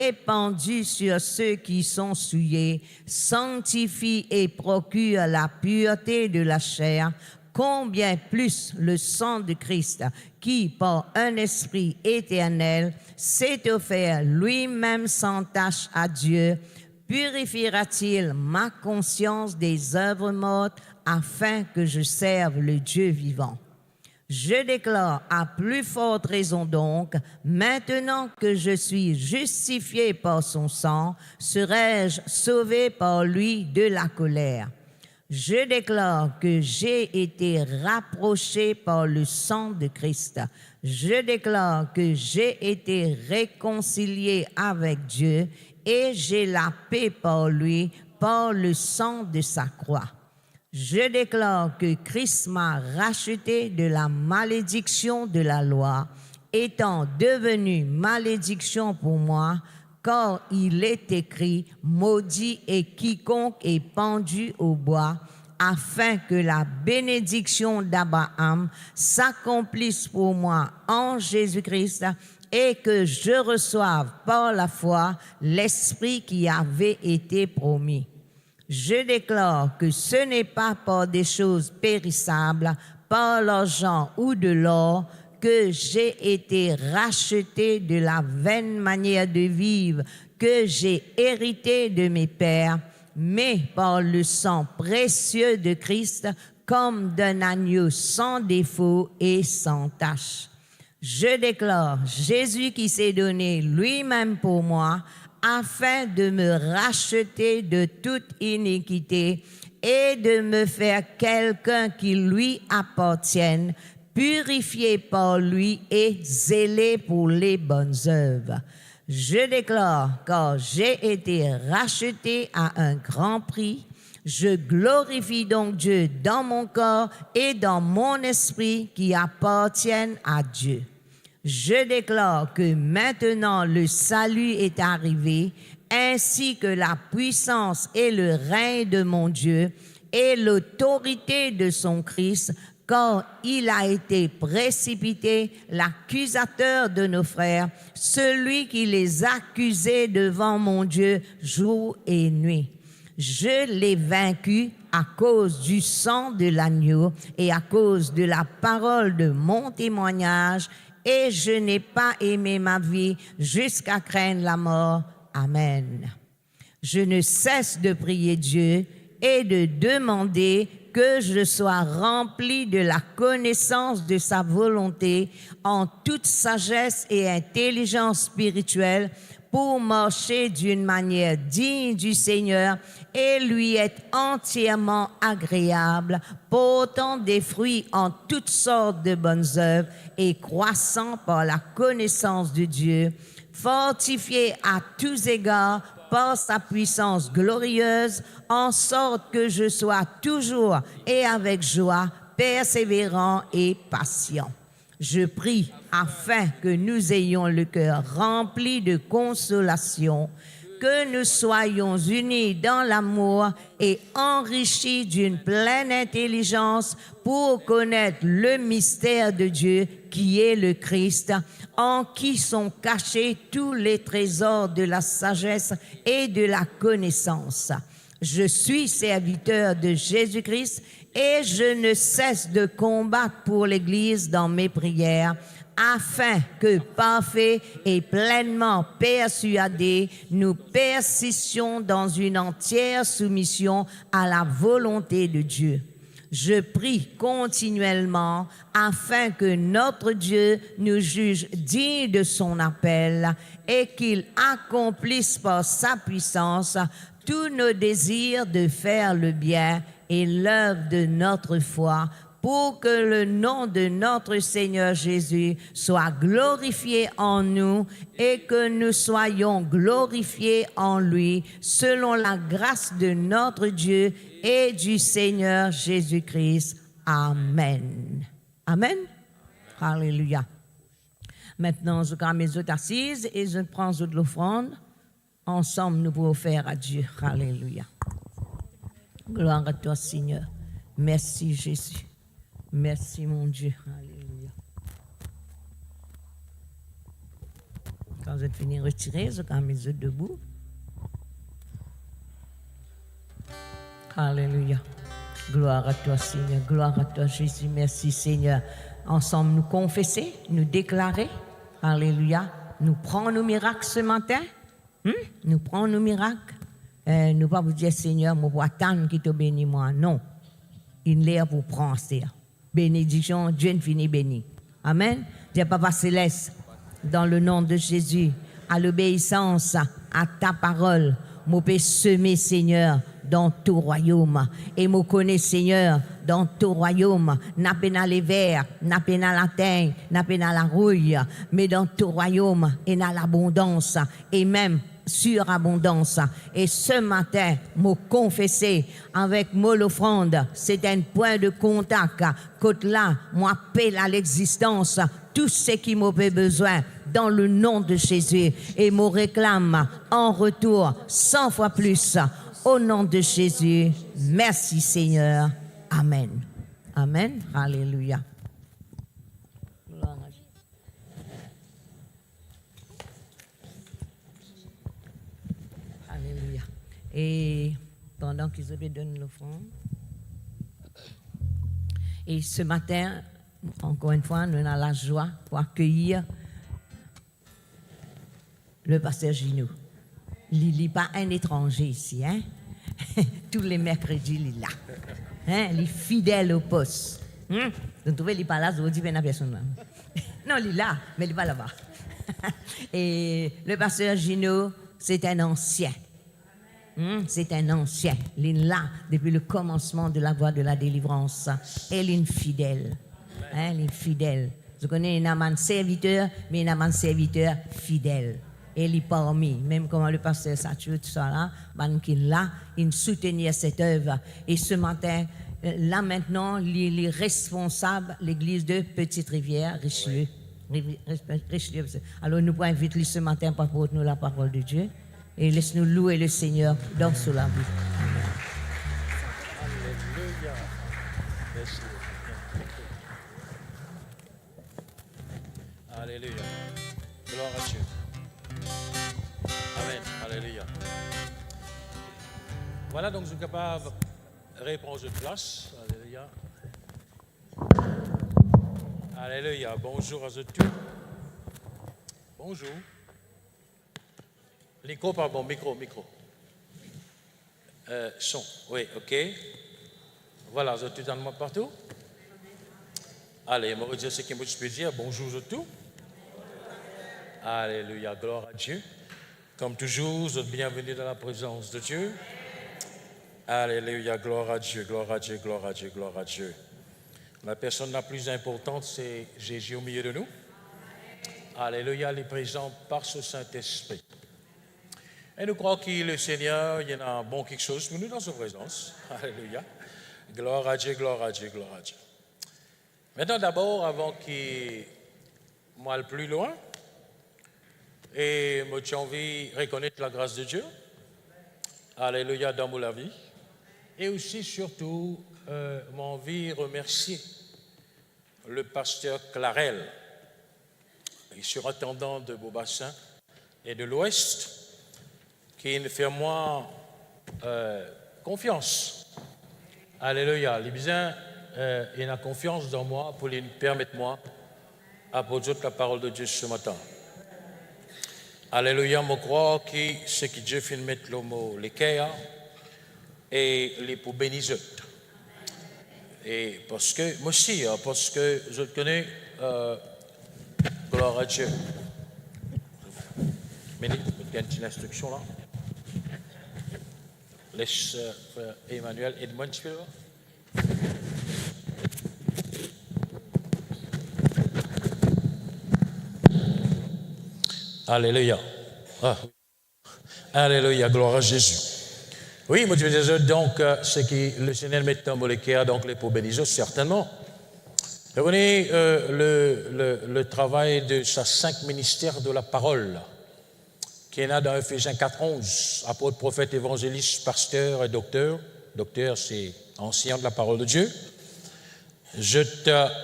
épandu sur ceux qui sont souillés, sanctifie et procure la pureté de la chair, combien plus le sang de Christ, qui, par un esprit éternel, s'est offert lui-même sans tache à Dieu, purifiera-t-il ma conscience des œuvres mortes afin que je serve le Dieu vivant? Je déclare à plus forte raison donc, maintenant que je suis justifié par son sang, serai-je sauvé par lui de la colère. Je déclare que j'ai été rapproché par le sang de Christ. Je déclare que j'ai été réconcilié avec Dieu et j'ai la paix par lui, par le sang de sa croix. Je déclare que Christ m'a racheté de la malédiction de la loi, étant devenu malédiction pour moi, car il est écrit, maudit est quiconque est pendu au bois, afin que la bénédiction d'Abraham s'accomplisse pour moi en Jésus-Christ et que je reçoive par la foi l'Esprit qui avait été promis. Je déclare que ce n'est pas par des choses périssables, par l'argent ou de l'or, que j'ai été racheté de la vaine manière de vivre que j'ai hérité de mes pères, mais par le sang précieux de Christ, comme d'un agneau sans défaut et sans tache. Je déclare Jésus qui s'est donné lui-même pour moi, afin de me racheter de toute iniquité et de me faire quelqu'un qui lui appartienne, purifié par lui et zélé pour les bonnes œuvres. Je déclare, car j'ai été racheté à un grand prix, je glorifie donc Dieu dans mon corps et dans mon esprit qui appartiennent à Dieu. Je déclare que maintenant le salut est arrivé, ainsi que la puissance et le règne de mon Dieu et l'autorité de son Christ, car il a été précipité, l'accusateur de nos frères, celui qui les accusait devant mon Dieu jour et nuit. Je l'ai vaincu à cause du sang de l'agneau et à cause de la parole de mon témoignage, et je n'ai pas aimé ma vie jusqu'à craindre la mort. Amen. Je ne cesse de prier Dieu et de demander que je sois rempli de la connaissance de sa volonté en toute sagesse et intelligence spirituelle pour marcher d'une manière digne du Seigneur et lui être entièrement agréable, portant des fruits en toutes sortes de bonnes œuvres et croissant par la connaissance de Dieu, fortifié à tous égards par sa puissance glorieuse, en sorte que je sois toujours et avec joie, persévérant et patient. Je prie afin que nous ayons le cœur rempli de consolation, que nous soyons unis dans l'amour et enrichis d'une pleine intelligence pour connaître le mystère de Dieu qui est le Christ, en qui sont cachés tous les trésors de la sagesse et de la connaissance. Je suis serviteur de Jésus-Christ et je ne cesse de combattre pour l'Église dans mes prières, afin que, parfaits et pleinement persuadés, nous persistions dans une entière soumission à la volonté de Dieu. Je prie continuellement afin que notre Dieu nous juge dignes de son appel et qu'il accomplisse par sa puissance tous nos désirs de faire le bien et l'œuvre de notre foi, pour que le nom de notre Seigneur Jésus soit glorifié en nous et que nous soyons glorifiés en lui, selon la grâce de notre Dieu et du Seigneur Jésus-Christ. Amen. Amen. Alléluia. Maintenant, je prends mes autres assises et je prends de l'offrande. Ensemble, nous pouvons faire à Dieu. Alléluia. Gloire à toi, Seigneur. Merci, Jésus. Merci, mon Dieu. Alléluia. Quand vous êtes fini de retirer, vous quand mes êtes debout. Alléluia. Gloire à toi, Seigneur. Gloire à toi, Jésus. Merci, Seigneur. Ensemble, nous confesser, nous déclarer. Alléluia. Nous prenons nos miracles ce matin. Nous prenons nos miracles. Nous ne pas vous dire, Seigneur, mon voisin qui te bénit, moi. Non. Il est pour prendre, Seigneur. Bénédiction, Dieu finit béni. Amen. Dieu Papa Céleste, dans le nom de Jésus, à l'obéissance à ta parole, moi peux semer, Seigneur, dans tout royaume. Et me connais, Seigneur, dans tout royaume. N'a pas dans les verts, n'a pas dans la terre, n'a pas dans la rouille, mais dans tout royaume et dans l'abondance. Et même surabondance. Et ce matin, me confesser avec mon offrande, c'est un point de contact. Côte là, moi appelle à l'existence tout ce qui m'a besoin dans le nom de Jésus. Et me réclame en retour 100 fois plus. Au nom de Jésus, merci Seigneur. Amen. Amen. Alléluia. Alléluia. Et pendant qu'ils donnent l'offrande, et ce matin, encore une fois, nous avons la joie pour accueillir le pasteur Gino. Il n'est pas un étranger ici. Hein? Tous les mercredis, il est là. Hein? Il est fidèle au poste. Vous trouvez, il n'est pas là, vous dites, il personne. Non, il est là, mais il n'est pas là-bas. Et le pasteur Gino, c'est un ancien. C'est un ancien. Il est là depuis le commencement de la voie de la délivrance. Et il est fidèle. Hein? Il est fidèle. Vous connaissez, il y a un serviteur, mais il y a un serviteur fidèle. Et il est parmi, même comme le pasteur Satchou, tout ça là, il soutenir cette œuvre. Et ce matin, là maintenant, il est responsable de l'église de Petite-Rivière, Richelieu. Richelieu. Alors nous pouvons inviter ce matin pour apporter nous la parole de Dieu. Et laisse-nous louer le Seigneur dans sous la vie. Alléluia. Merci. Alléluia. Gloire à Dieu. Amen. Alléluia. Voilà, donc je suis capable de reprendre place. Alléluia. Alléluia. Bonjour à tous. Bonjour. Micro, pardon, micro. Son, oui, ok. Voilà, vous êtes totalement partout. Allez, moi, je dire ce que je peux dire. Bonjour à tous. Alléluia, gloire à Dieu. Comme toujours, vous êtes bienvenus dans la présence de Dieu. Alléluia, gloire à Dieu, gloire à Dieu, gloire à Dieu, gloire à Dieu. La personne la plus importante, c'est Jésus au milieu de nous. Alléluia, il est présent par ce Saint-Esprit. Et nous croyons que le Seigneur, il y en a bon quelque chose pour nous dans sa présence. Alléluia. Gloire à Dieu, gloire à Dieu, gloire à Dieu. Maintenant, d'abord, avant qu'il m'aille plus loin, et moi, j'ai envie de reconnaître la grâce de Dieu. Alléluia, dans ma vie. Et aussi, surtout, j'ai envie de remercier le pasteur Clarel, le surintendant de Beaubassin et de l'Ouest, qui me fait moi confiance. Alléluia. Les bien, il a confiance dans moi pour lui permettre moi à produire la parole de Dieu ce matin. Alléluia, je crois que ce que Dieu fait mettre le mot les cœurs et les pour bénir. Et parce que, moi aussi, parce que je connais, gloire à Dieu. Mais il y a une petite instruction là. Laisse frère Emmanuel Edmond, tu peux le voir? Alléluia. Ah. Alléluia, gloire à Jésus. Oui, moi je disais donc, ce que le Seigneur met dans le cœur, donc les pour bénir, certainement. Vous voyez le travail de sa 5 ministères de la parole, qui est là dans Ephésiens 4:11, apôtre, prophète, évangéliste, pasteur et docteur. Docteur, c'est ancien de la parole de Dieu. Je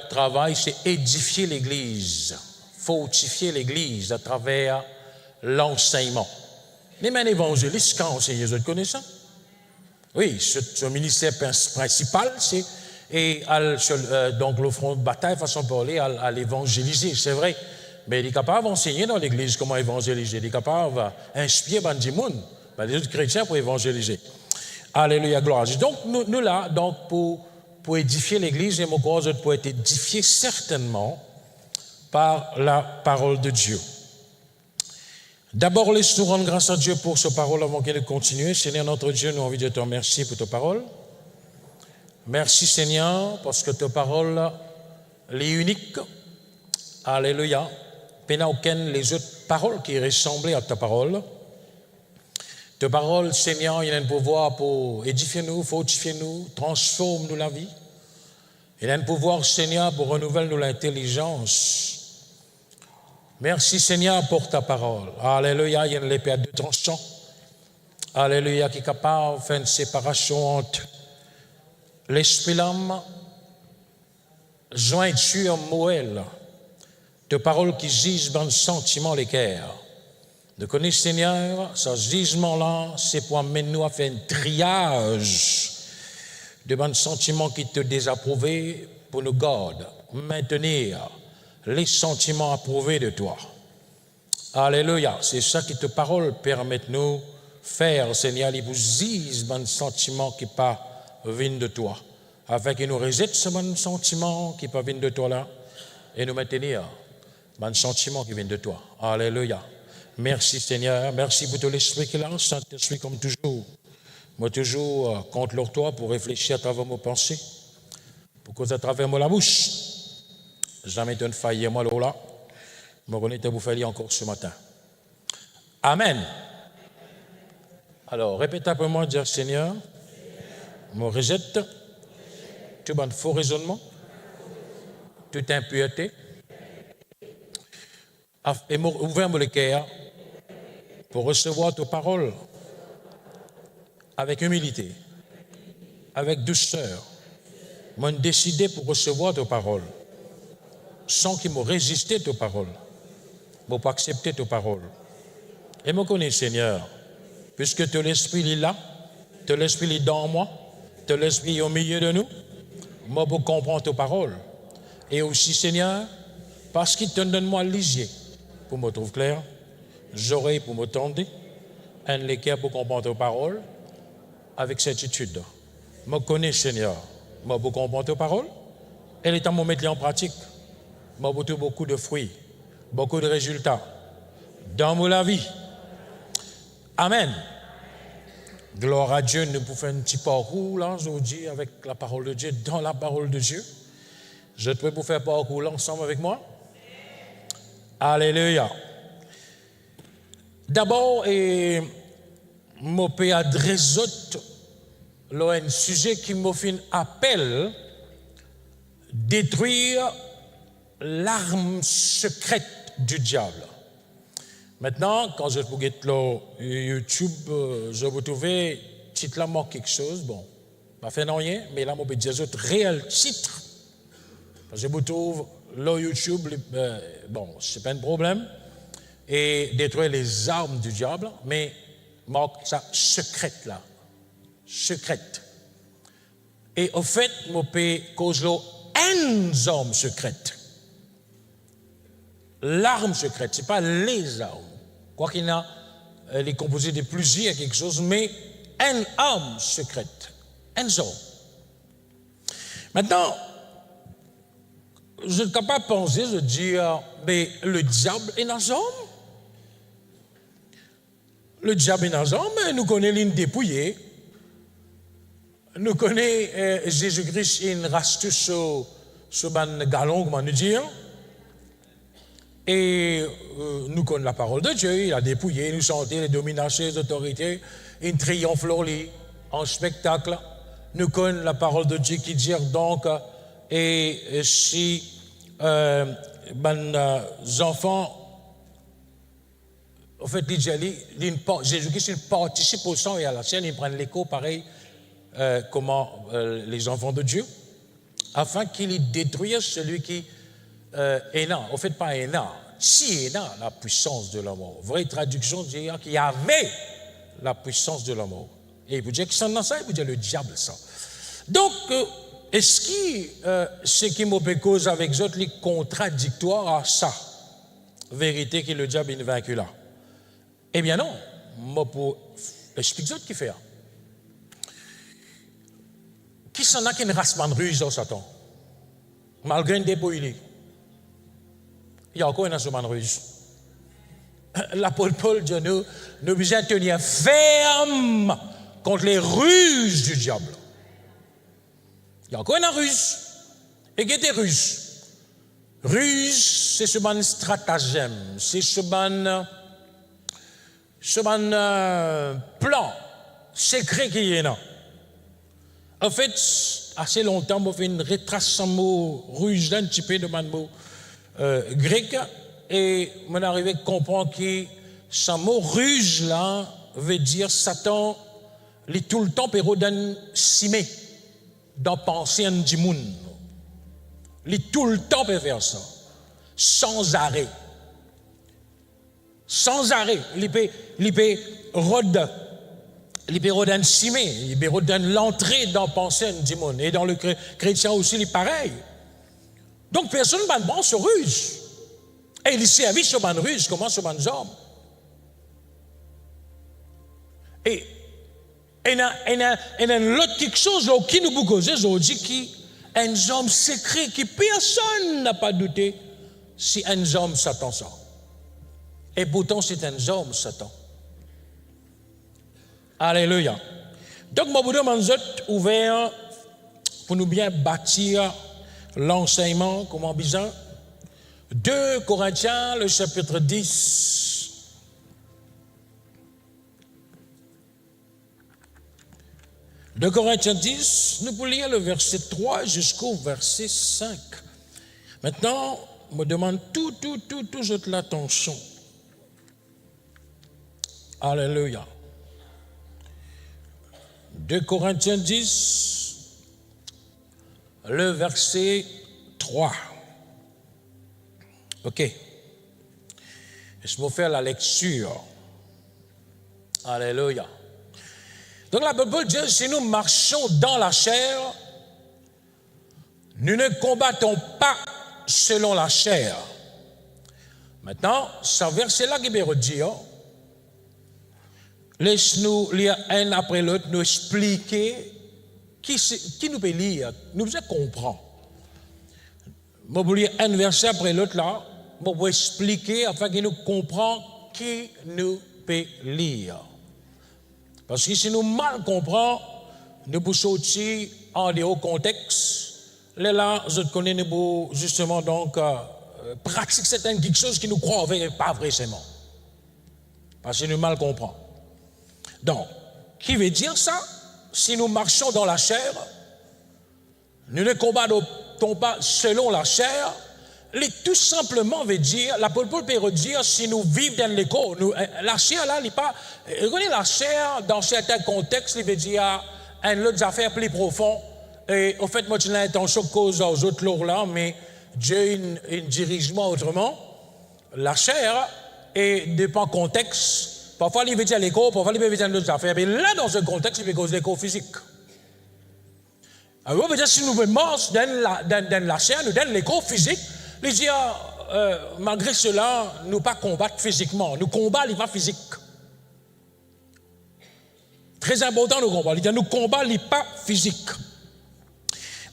travaille, c'est édifier l'Église, fortifier l'Église à travers l'enseignement. Les mêmes évangélistes, quand enseignent les autres connaissants. Oui, son ministère principal, c'est donc le front de bataille, façon de parler, à l'évangéliser, c'est vrai. Mais il est capable d'enseigner dans l'Église comment évangéliser. Il est capable d'inspirer les autres chrétiens pour évangéliser. Alléluia, gloire à Dieu. Donc, nous là, donc, pour édifier l'Église, et mon corps pour être édifié certainement par la parole de Dieu. D'abord, laisse-nous rendre grâce à Dieu pour sa parole avant qu'elle continue. Seigneur notre Dieu, nous avons envie de te remercier pour ta parole. Merci Seigneur, parce que ta parole est unique. Alléluia. Il n'y a aucune les autres paroles qui ressemblent à ta parole. Ta parole, Seigneur, il y a un pouvoir pour édifier nous, fortifier nous, transformer nous la vie. Il y a un pouvoir, Seigneur, pour renouveler nous l'intelligence. Merci, Seigneur, pour ta parole. Alléluia, il y a une épée à deux tranchants. Alléluia, qui est capable de faire une séparation entre l'esprit et l'âme, jointure moelle. De paroles qui gisent dans le sentiment, les cœurs. De connaître, Seigneur, ce gisement-là, c'est pour amener nous à faire un triage de bons sentiments qui te désapprouvent pour nous garder, maintenir les sentiments approuvés de toi. Alléluia, c'est ça que tes paroles permettent nous faire, Seigneur, ils vous disent bons sentiments qui pas viennent de toi, afin qu'ils nous rejettent ce bon sentiment qui pas viennent de toi là, et nous maintenir bon sentiment qui viennent de toi. Alléluia. Merci Seigneur, merci pour tout l'esprit qui est là, Saint-Esprit comme toujours. Moi toujours contre leur toi pour réfléchir à travers mes pensées, pour cause à travers moi la bouche. Jamais de faillir moi là. Je me connais de vous faire encore ce matin. Amen. Alors, répétez après moi, dire Seigneur, me rejette tout bon faux raisonnement, toute impureté, et ouvre-moi le cœur pour recevoir tes paroles avec humilité, avec douceur. Moi, décidé pour recevoir tes paroles, sans qu'il me résiste tes paroles, pour pas accepter tes paroles. Et me connais, Seigneur, puisque ton esprit est là, ton esprit est dans moi, ton esprit est au milieu de nous, moi, pour comprendre tes paroles. Et aussi, Seigneur, parce qu'il te donne moi lisier pour me trouver clair, j'aurai pour me tendre, un l'équerre pour comprendre tes paroles avec certitude. Me connais, Seigneur, moi, pour comprendre tes paroles, et le temps de mettre en pratique, moi, pour beaucoup de fruits, beaucoup de résultats dans ma vie. Amen. Gloire à Dieu, nous pouvons faire un petit parcours là aujourd'hui avec la parole de Dieu, dans la parole de Dieu. Je peux vous faire parcours là ensemble avec moi. Alléluia. D'abord, je peux adresser un sujet qui m'a fait un appel détruire l'arme secrète du diable. Maintenant, quand je regarde le YouTube, je vais trouver titre là manque quelque chose. Bon, pas fait rien, mais là, je peux dire un réel titre. Je vous trouve le YouTube, bon, c'est pas un problème. Et détruire les armes du diable, mais marque ça secrète là. Secrète. Et au fait, je peux cause une arme secrète. L'arme secrète, ce n'est pas les armes. Quoi qu'il y a, elle est composée de plusieurs quelque chose, mais une arme secrète. Une arme. Maintenant, je suis capable de penser, de dire, mais le diable est dans l'homme. Le diable est dans l'homme, mais nous connaissons l'une dépouillée. Nous connaissons Jésus-Christ, il reste sur ce galon, comment nous dire. Et nous connaissons la parole de Dieu, il a dépouillé, nous sentons les dominations, les autorités, il triomphe en spectacle. Nous connaissons la parole de Dieu qui dit donc, et si enfants, en fait, Jésus-Christ il participe au sang et à la scène, il prend l'écho pareil, comment les enfants de Dieu, afin qu'il détruise celui qui est là. En fait, pas est là. si la puissance de la mort. Vraie traduction dit qu'il y avait la puissance de la mort. Et vous dites que ça, il vous dit le diable, ça. Donc, est-ce que ce qui me cause avec eux, les contradictoires à ça? Vérité que le diable est vaincu là. Eh bien non, moi pour expliquer ce qu'il fait. Qui s'en a qu'une race man ruse dans Satan? Malgré un dépôt, il y a encore une race man ruse. L'apôtre Paul dit nous devons tenir ferme contre les ruses du diable. Il y a encore une ruse. Et qui était ruse? Ruse, c'est ce ban stratagème, c'est ce ban plan secret qui est là. En fait, assez longtemps, j'ai fait une retrace en mot ruse d'un petit peu de mot grec et on arrivé à comprendre que ce mot ruse là veut dire Satan, il est tout le temps péro d'un simé, dans penser un dimoun. Il est tout le temps peut faire ça, sans arrêt. Sans arrêt, il peut rôder un simé, il peut rôder l'entrée dans penser un dimoun. Et dans le chrétien aussi, il est pareil. Donc personne ne va se ruse. Et il servit sur ban ruse, comment sur ban homme. Et il y a l'autre quelque chose qui nous bouge aujourd'hui qui un homme secret qui personne n'a pas douté si un homme Satan ça. Et pourtant c'est un homme Satan. Alléluia. Donc mon boudin manzot ouvert pour nous bien bâtir l'enseignement comment bizarre. 2 Corinthiens le chapitre 10. 2 Corinthiens 10, nous pouvons lire le verset 3 jusqu'au verset 5. Maintenant, on me demande toute l'attention. Alléluia. 2 Corinthiens 10, le verset 3. OK. Je vais faire la lecture. Alléluia. Donc la Bible dit, si nous marchons dans la chair, nous ne combattons pas selon la chair. Maintenant, ce verset-là qui veut dire, laisse-nous lire un après l'autre, nous expliquer qui nous peut lire, nous peut comprendre. Je vais lire un verset après l'autre là, je vais expliquer afin qu'il nous comprenne qui nous peut lire. Parce que si nous mal comprenons, nous pouvons sortir en dehors contexte. Là, je connais nous justement donc pratique certaines quelque chose qui nous croit pas vraiment. Parce que nous mal comprenons. Donc, qui veut dire ça? Si nous marchons dans la chair, nous ne combattons pas selon la chair. Tout simplement veut dire, l'apôtre Paul peut dire, si nous vivons dans l'écho, la chair là, il pas. Regardez la chair, dans certains contextes, il veut dire une autre affaire plus profonde. Et au fait, moi, je n'ai l'intention de cause aux autres lourds là, mais Dieu dirige-moi autrement. La chair, et dépend contexte. Parfois, il veut dire l'écho, parfois, il veut dire d'autres affaires. Mais là, dans ce contexte, il veut cause l'écho physique. Alors, on veut dire, si nous sommes morts dans la chair, nous donnons l'écho physique. Les dire, malgré cela, nous pas combattre physiquement. Nous combattons pas physique. Très important, nous combattons. Il dit, nous combattons pas physique.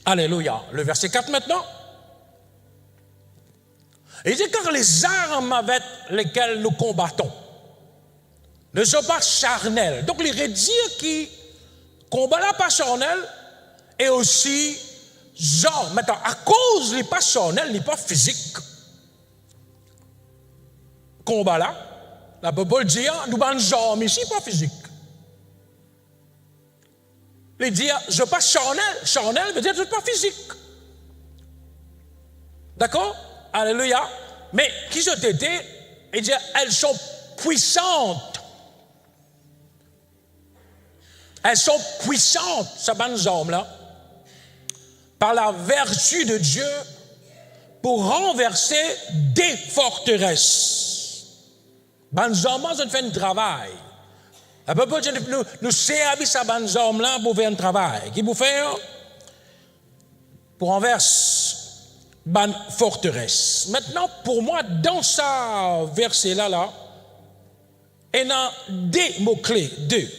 Alléluia. Le verset 4 maintenant. Il dit, car les armes avec lesquelles nous combattons ne sont pas charnelles. Donc, il veut dire qu'il combat là pas charnel et aussi genre, maintenant, à cause n'est pas charnel, n'est pas physique. Combat là, la Bible dit, nous avons genre, mais ici, pas physique. Il dit, je ne pas charnel. Charnel veut dire que je ne suis pas physique. D'accord? Alléluia. Mais qui je t'étais, il dit, elles sont puissantes. Elles sont puissantes, ces bonnes hommes là, par la vertu de Dieu, pour renverser des forteresses. Les hommes, ils font un travail. À peu près, nous servons à ces hommes-là pour faire un travail. Qui vous fait? Pour renverser une forteresse. Maintenant, pour moi, dans ce verset-là, il y a deux mots-clés, deux.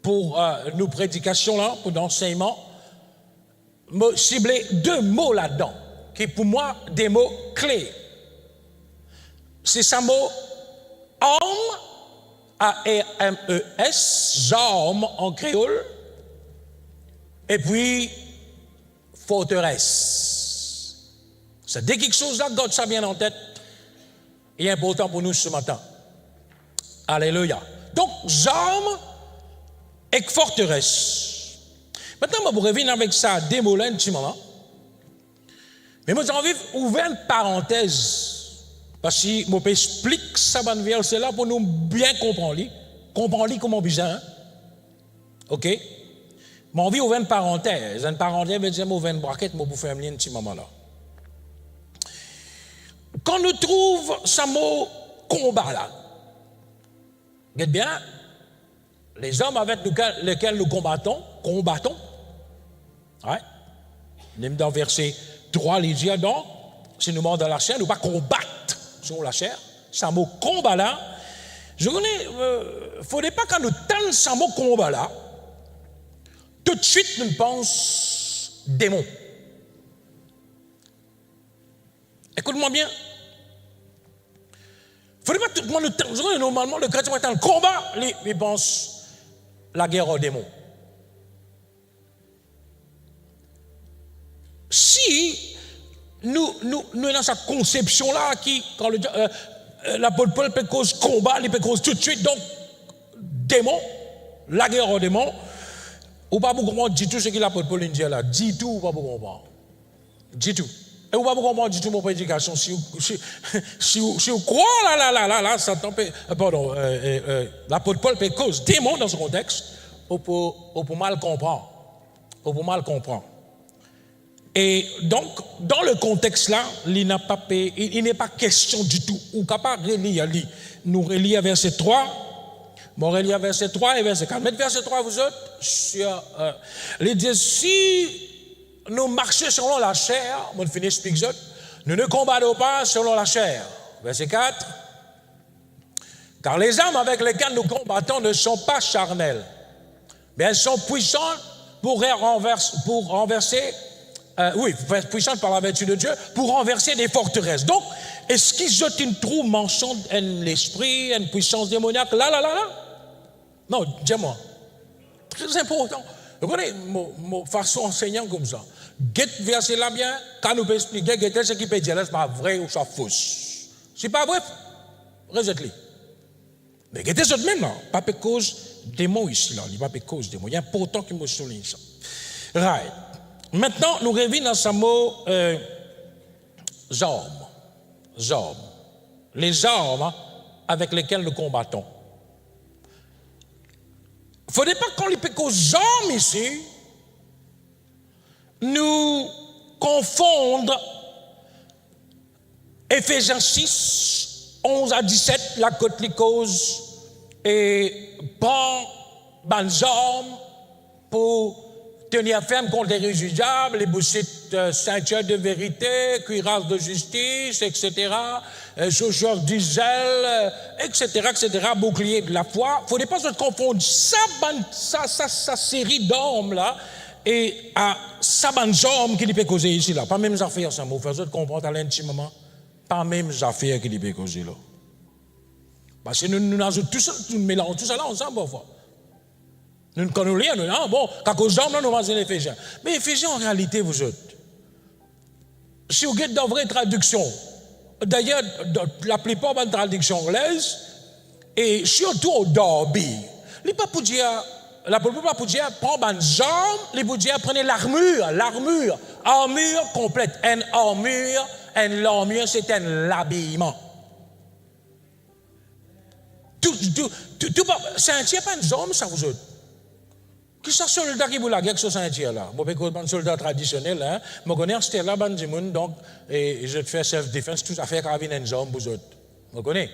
Pour nos prédications, là, pour l'enseignement, cibler deux mots là-dedans, qui pour moi, des mots clés. C'est ce mot homme, A-R-M-E-S, j'arme en créole, et puis forteresse. Ça dit quelque chose là, garde ça bien en tête. Il est important pour nous ce matin. Alléluia. Donc, j'arme et forteresse. Maintenant, je vais revenir avec ça, des mots là, un petit moment. Mais moi, j'ai envie d'ouvrir une parenthèse. Parce que je peux expliquer ça, c'est là pour nous bien comprendre. Comprendre comment bizarre. Hein? OK? J'ai envie d'ouvrir une parenthèse. Une parenthèse veut dire que ouvrir une braquette, je vais faire un petit moment là. Quand nous trouvons ce mot combat là, regardez bien, les hommes avec lesquels nous combattons, ouais. Dans verset 3, il dit donc, si nous morts dans la chair, nous ne pas combattre sur la chair. Ce mot combat là, je connais, il ne faudrait pas quand nous tendons ce mot combat là, tout de suite nous pensons démon. Écoute-moi bien. Il ne faudrait pas tout le monde nous tendre. Normalement, le chrétien est dans le combat, il pense la guerre aux démons. Si nous dans cette conception-là, quand l'apôtre Paul peut cause combat, il peut cause tout de suite, donc démon, la guerre aux démons, ou pas beaucoup comprendre du tout ce que l'apôtre Paul dit là, dit tout ou pas beaucoup comprendre, dit tout. Et vous ne pouvez pas comprendre du tout mon prédication. Si vous croyez là, ça tempête. Pardon, l'apôtre Paul peut cause démon dans ce contexte, pour mal comprendre. Pour mal comprendre. Et donc, dans le contexte là, il n'est pas question du tout. Ou capable de relire, nous relire verset 3, bon, relire verset 3 et verset 4. Mettez verset 3, vous autres, il dit si nous marchons selon la chair, on finit explique ça, nous ne combattons pas selon la chair. Verset 4. Car les armes avec lesquelles nous combattons ne sont pas charnelles, mais elles sont puissantes pour renverser, puissantes par la vertu de Dieu, pour renverser des forteresses. Donc, est-ce qu'ils ont une trou mention l'esprit, une puissance démoniaque, là? Non, dis-moi. Très important. Vous voyez, mon façon enseignant comme ça. Get verset là bien, quand nous peut expliquer, get ce qui peut dire, c'est pas vrai ou c'est fausse. C'est pas vrai, rejette-le. Mais get ce même là, pas de cause démon ici là, il n'y a pas de cause démon. Il est important qu'il me souligne ça. Right. Maintenant, nous revenons dans ce mot armes. Les armes avec lesquelles nous combattons. Il ne faudrait pas qu'on les cause armes ici, nous confondre Éphésiens 6, 11 à 17, la côte les cause et ban les armes pour tenir ferme contre les réjugeables, les bouchettes ceinture de vérité, cuirasse de justice, etc., chaussures du zèle, etc., bouclier de la foi. Il ne faudrait pas se confondre sa série d'armes là et à sa bande d'armes qui peut causer ici là. Pas même affaires, ça vous fait comprendre à l'intimement. Pas même affaires qui peut causer là. Parce que nous mélangeons tout ça là ensemble parfois. Nous ne connaissons rien, nous disons, bon, quand aux hommes, nous pensons Éphésiens. Mais Éphésiens, en réalité, vous autres, si vous êtes dans la vraie traduction, d'ailleurs, la plupart des traductions anglaises, et surtout au Derby, les pas pour dire, la plupart pas pour dire, prends des armes, les pour dire, prenez l'armure complète. L'armure, c'est un habillement. C'est un type de hommes, ça vous autres. Qui sont soldats qui pour la guerre sur Saint-Thierry là? Moi, je suis un soldat traditionnel, hein. Je connais un style là, donc, et je fais self-défense, tout à fait carabine et armes pour autres. Je connais.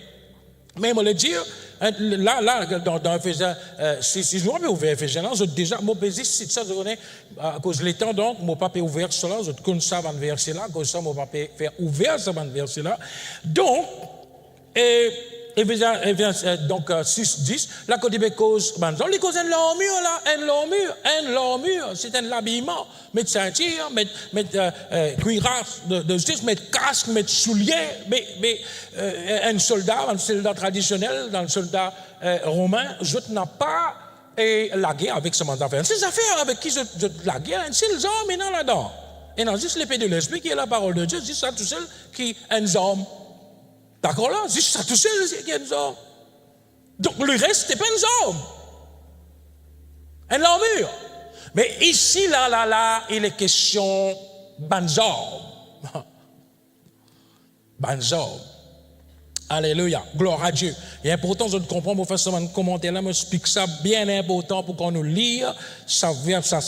Mais je le dire, là, dans Ephésiens, si je ne peux ouvrir Ephésiens, je déjà, je peux dire, si ça, je connais, à cause de l'étang, donc, je ne peux pas ouvrir cela, je connais ça, van verser là, à cause de ça, je ne peux pas faire ouvrir ça, van verser là. Donc, Ephésiens, donc 6, 10, la côté de cause, les causes de l'armure là, l'armure, c'est un habillement, mettre ceinture, mettre cuirasse de justice, mettre casque, mettre souliers, mais un soldat traditionnel, dans le soldat romain, je n'ai pas la guerre avec ce mandat. Ces affaires avec qui je la guerre, c'est les hommes maintenant là-dedans. Et non, juste l'épée de l'esprit qui est la parole de Dieu, c'est ça tout seul qui est un homme. D'accord là? C'est ça tout seul qui est un homme. Donc le reste, c'est pas un homme. Un l'armure. Mais ici, là, il est question banzor. Banzor. Alléluia. Gloire à Dieu. Et important de comprendre, pour faire ce commentaire là, je explique ça bien important pour qu'on nous lise. Ça,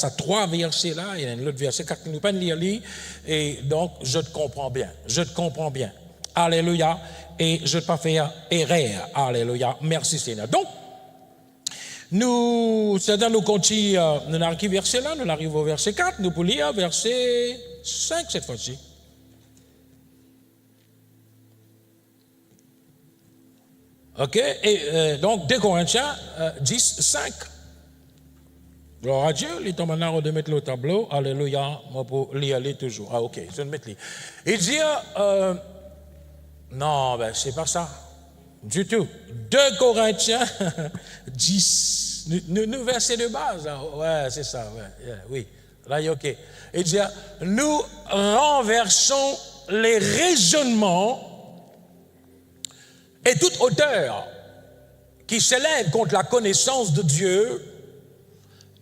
3 versets là, il y a un autre verset, 4 nous pas lire. Et donc, je te comprends bien. Je te comprends bien. Alléluia. Et je ne vais pas faire erreur. Alléluia. Merci Seigneur. Donc, nous continuons, nous arrivons au verset là, nous arrivons au verset 4, nous pouvons lire verset 5 cette fois-ci. Ok, et donc 2 Corinthiens 10, 5. Gloire à Dieu, il est maintenant de mettre le tableau. Alléluia, moi pour lire toujours. Ah ok, je vais mettre lui. Il dit, non, ben c'est pas ça. Du tout. 2 Corinthiens 10. Nous verset de base. Là. Ouais, c'est ça. Ouais, yeah, oui. Là, il est OK. Il dit, nous renversons les raisonnements et toute hauteur qui s'élève contre la connaissance de Dieu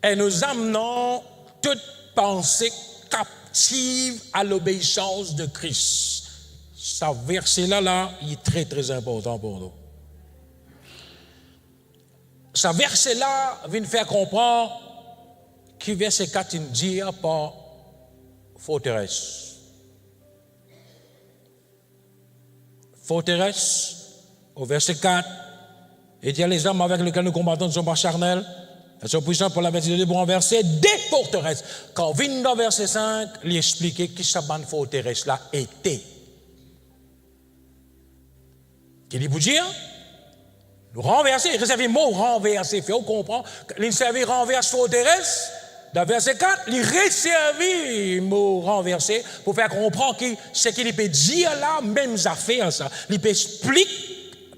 et nous amenons toute pensée captive à l'obéissance de Christ. Ce verset-là, il est très, très important pour nous. Ce verset-là vient faire comprendre qui verset 4 dit par forteresse. Forteresse, au verset 4, il dit les armes avec lesquelles nous combattons ne sont pas charnelles, elles sont puissantes pour la vertu de Dieu pour renverser des forteresses. Quand on vient dans verset 5, il explique qui cette forteresse-là était. Qu'il dit pour dire, nous renverser, réserver le mot renverser, il faut comprendre, il servait renverse forteresse, dans verset 4, il réservait le mot renverser pour faire comprendre ce qu'il peut dire là, même affaire ça. Il peut expliquer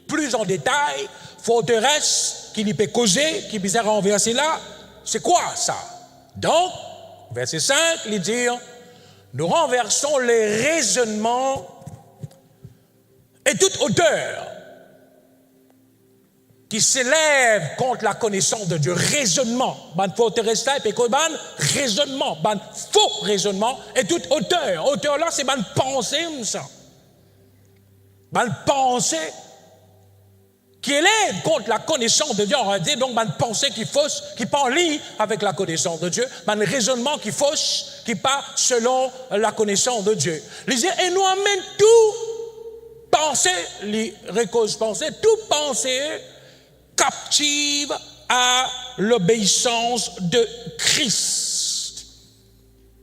plus en détail, forteresse, qu'il peut causer, qu'il peut renverser là, c'est quoi ça? Donc, verset 5, il dit, nous renversons les raisonnements et toute hauteur qui s'élève contre la connaissance de Dieu. Raisonnement. Ban forteresse là, et puis ban raisonnement, ban faux raisonnement et toute hauteur. Hauteur là, c'est ban pensée, ça. Ban pensée qui élève contre la connaissance de Dieu. On va dire donc ban pensée qui fausse, qui pas en ligne avec la connaissance de Dieu. Ban raisonnement qui fausse, qui pas selon la connaissance de Dieu. Et nous amène tout pensée, les causes pensée, tout pensée captive à l'obéissance de Christ.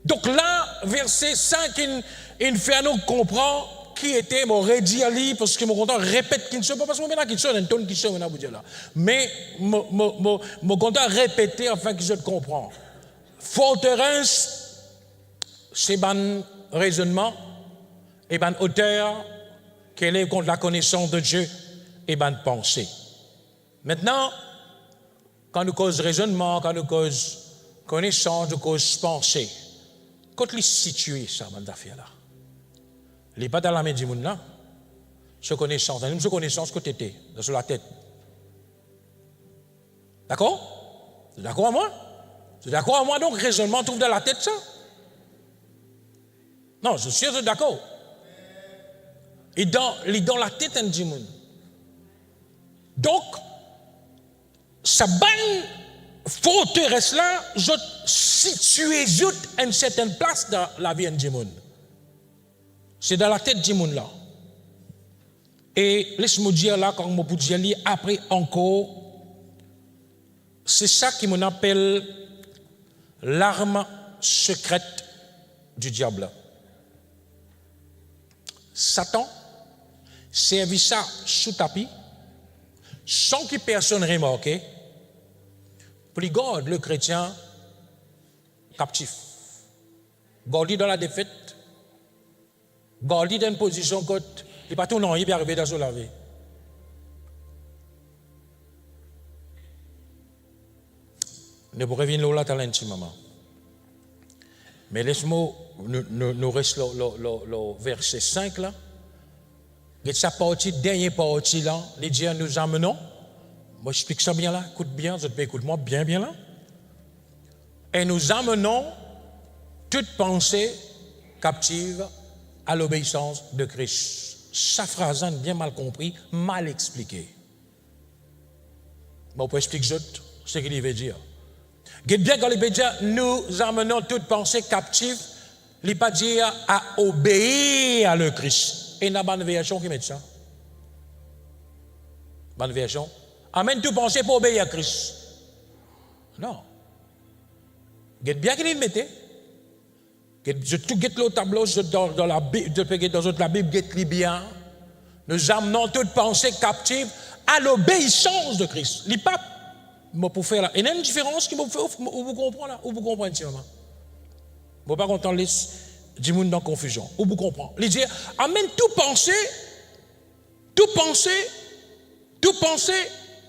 Donc là, verset 5, il fait à nous comprendre qui était mon redire lui parce que mon content répète qu'il ne soit pas parce que mon qui sonne un ton qui sonne là. Mais mon content répéter afin que je te comprends. Forteresse, c'est ban raisonnement et ban hauteur qui élève contre la connaissance de Dieu et ban pensée. Maintenant, quand nous causons raisonnement, quand nous causons connaissance, nous causons pensée, quand il situé ça, cette affaire-là, il n'est pas dans la main du monde là, ce connaissance, ce connaissance que tu étais, sur la tête. D'accord? Tu es d'accord à moi? Tu es d'accord à moi donc, raisonnement trouve dans la tête ça? Non, je suis d'accord. Et dans la tête du monde. Donc, ça banne forteresse là, je situé à une certaine place dans la vie de monde. C'est dans la tête du monde là. Et laisse-moi dire là, quand je peux dire après encore, c'est ça qui m'on appelle l'arme secrète du diable. Satan servit ça sous tapis, sans que personne remarque, pour garder le chrétien captif. Garder dans la défaite, garder dans une position que il n'est pas tout non, il peut arriver dans la vie. Ne pourrait venir là dans l'intimement. Mais laisse-moi, nous restons le verset 5 là. Et sa partie, dernière partie là, les dieux nous amenons. Moi, j'explique ça bien là, écoute bien, vous écoute-moi bien là. Et nous amenons toute pensée captive à l'obéissance de Christ. Sa phrase bien mal compris, mal expliquée. Bon, on peut expliquer ce qu'il veut dire. Regarde bien quand il veut dire, nous amenons toute pensée captive, il ne pas dire à obéir à le Christ. Et il y a une bonne version qui met ça. Bonne version. Amène toute pensée pour obéir à Christ. Non. Regarde bien qu'il mette. Je tout guette le tableau dans la Bible, dans la Bible, guette bien. Nous amenons toute pensée captive à l'obéissance de Christ. Les papes, pour faire là. Il y a une différence qui me fait, où vous comprenez là, où vous comprenez intimement. Vous ne pas content laisse du monde dans la confusion. Où vous comprenez. Il dit, amène toute pensée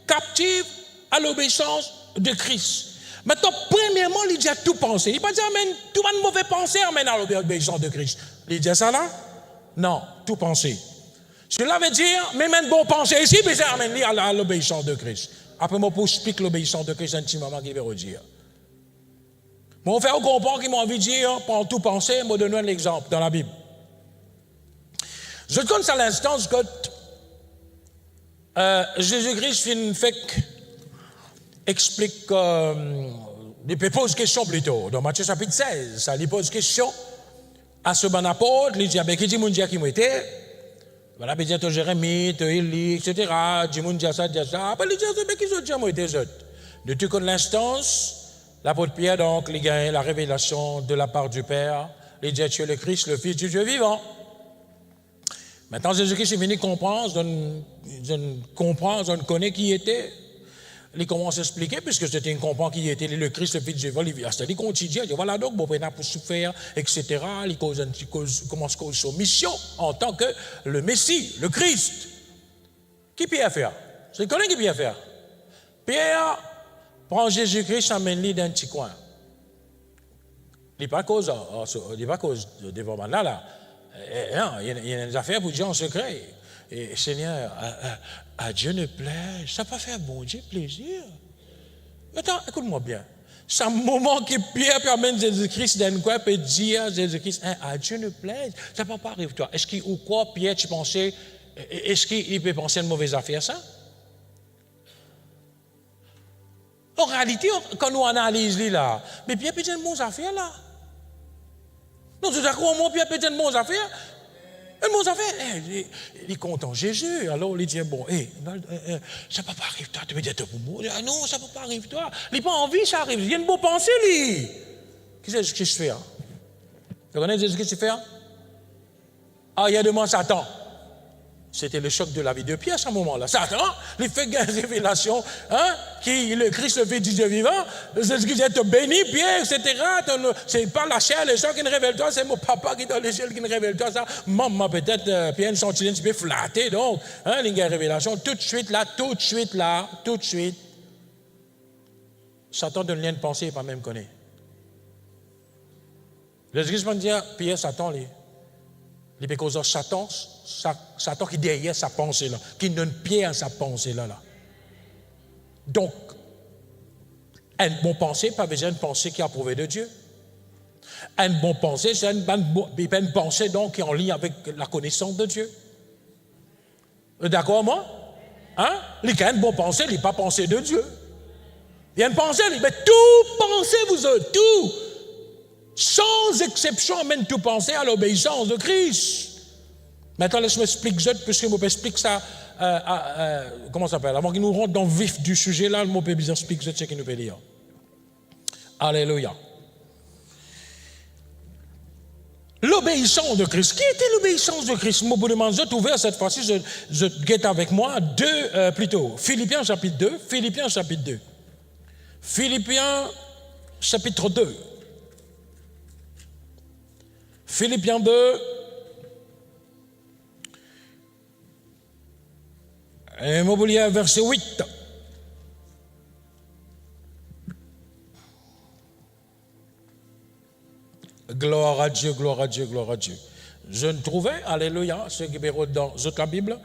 captive à l'obéissance de Christ. Maintenant, premièrement, il dit à tout penser. Il ne dit pas dire, amène tout une mauvaise pensée, amène à l'obéissance de Christ. Il dit ça là? Non, tout penser. Cela veut dire, même une bonne pensée ici, mais ça amène à l'obéissance de Christ. Après, moi, pour expliquer l'obéissance de Christ intimement, qui veut dire. Mon frère comprend qu'il m'a envie de dire, pendant tout penser, je vais donner un exemple dans la Bible. Je compte à l'instance que Jésus-Christ explique, il pose question plutôt, dans Matthieu chapitre 16, ça lui pose question à ce bon apôtre, il dit, qui dit, mon Dieu qui m'a été, voilà, il dit, Jérémie, Élie, etc., dit, mon Dieu ça, après il dit, mais qui sont Dieu m'a été, de tout comme l'instance, l'apôtre Pierre, donc, il gagne la révélation de la part du Père, il dit, tu es le Christ, le Fils du Dieu vivant. Maintenant, Jésus-Christ est venu comprendre, je connais qui il était. Il commence à expliquer, puisque c'était une comprend qui était le Christ, le Fils de Dieu, c'est-à-dire il continue, il dit voilà donc, bon, il a pour souffrir, etc. Il commence à son mission en tant que le Messie, le Christ. Qui Pierre faire? C'est connais qui Pierre faire? Pierre prend Jésus-Christ, amène-le dans un petit coin. Il n'est pas cause devant là. Il y a des affaires pour dire en secret. Et Seigneur, à Dieu ne plaît, ça va faire bon Dieu plaisir. Attends, écoute-moi bien. C'est un moment que Pierre amène Jésus-Christ dans quoi peut dire Jésus-Christ, à Dieu ne plaît, ça ne va pas arriver toi. Est-ce qu'il ou quoi Pierre tu pensais, est-ce qu'il peut penser à une mauvaise affaire ça? En réalité, quand nous analysons là, mais Pierre peut dire une mauvaise affaire là. Non, tout à coup, Pierre peut dire une mauvaise affaire. Une mauvaise affaire. Il est content Jésus. Alors il dit, bon, ça ne peut pas arriver toi. Tu veux dire pour moi? Non, ça ne peut pas arriver toi. Il n'a pas envie, ça arrive. Il y a une bonne pensée, lui. Qu'est-ce que Jésus-Christ fait? Tu connais Jésus-Christ fait? Ah, il y a demandé Satan. C'était le choc de la vie de Pierre à ce moment-là. Satan, il fait une révélation, qui est le Christ, le Fils du Dieu vivant. Jésus-Christ dit, te bénis, Pierre, etc. C'est pas la chair, les gens qui ne révèlent toi, c'est mon papa qui est dans les cieux qui ne révèle toi. Ça. Maman, peut-être, Pierre, une sentinelle un petit peu flatté, donc, il y a une révélation. Tout de suite, Satan donne lien de pensée, il n'est pas même connu. Jésus-Christ va dire, Pierre, Satan, il peut causer Satan qui est derrière sa pensée là, qui donne pied à sa pensée là. Donc, une bonne pensée, pas besoin de pensée qui est approuvée de Dieu. Une bonne pensée, c'est une pensée donc qui est en lien avec la connaissance de Dieu. D'accord, moi? Il a une bonne pensée, il n'est pas pensée de Dieu. Il y a une pensée, mais tout pensez vous autres, tout. Sans exception, amène tout penser à l'obéissance de Christ. Maintenant, laisse-moi expliquer ça, puisque je explique ça, comment ça s'appelle, avant qu'il nous rentre dans le vif du sujet, là, le mot peut bien expliquer ce qu'il nous peut dire. Alléluia. L'obéissance de Christ. Qui était l'obéissance de Christ? Moi, vous demandez, je ouvert cette fois-ci, je guette avec moi, Philippiens chapitre 2, Philippiens chapitre 2. Philippiens chapitre 2. Philippiens 2. Et moi, vous lire verset 8. Gloire à Dieu, gloire à Dieu, gloire à Dieu. Je ne trouvais, alléluia, ceux qui verront dans la Bible.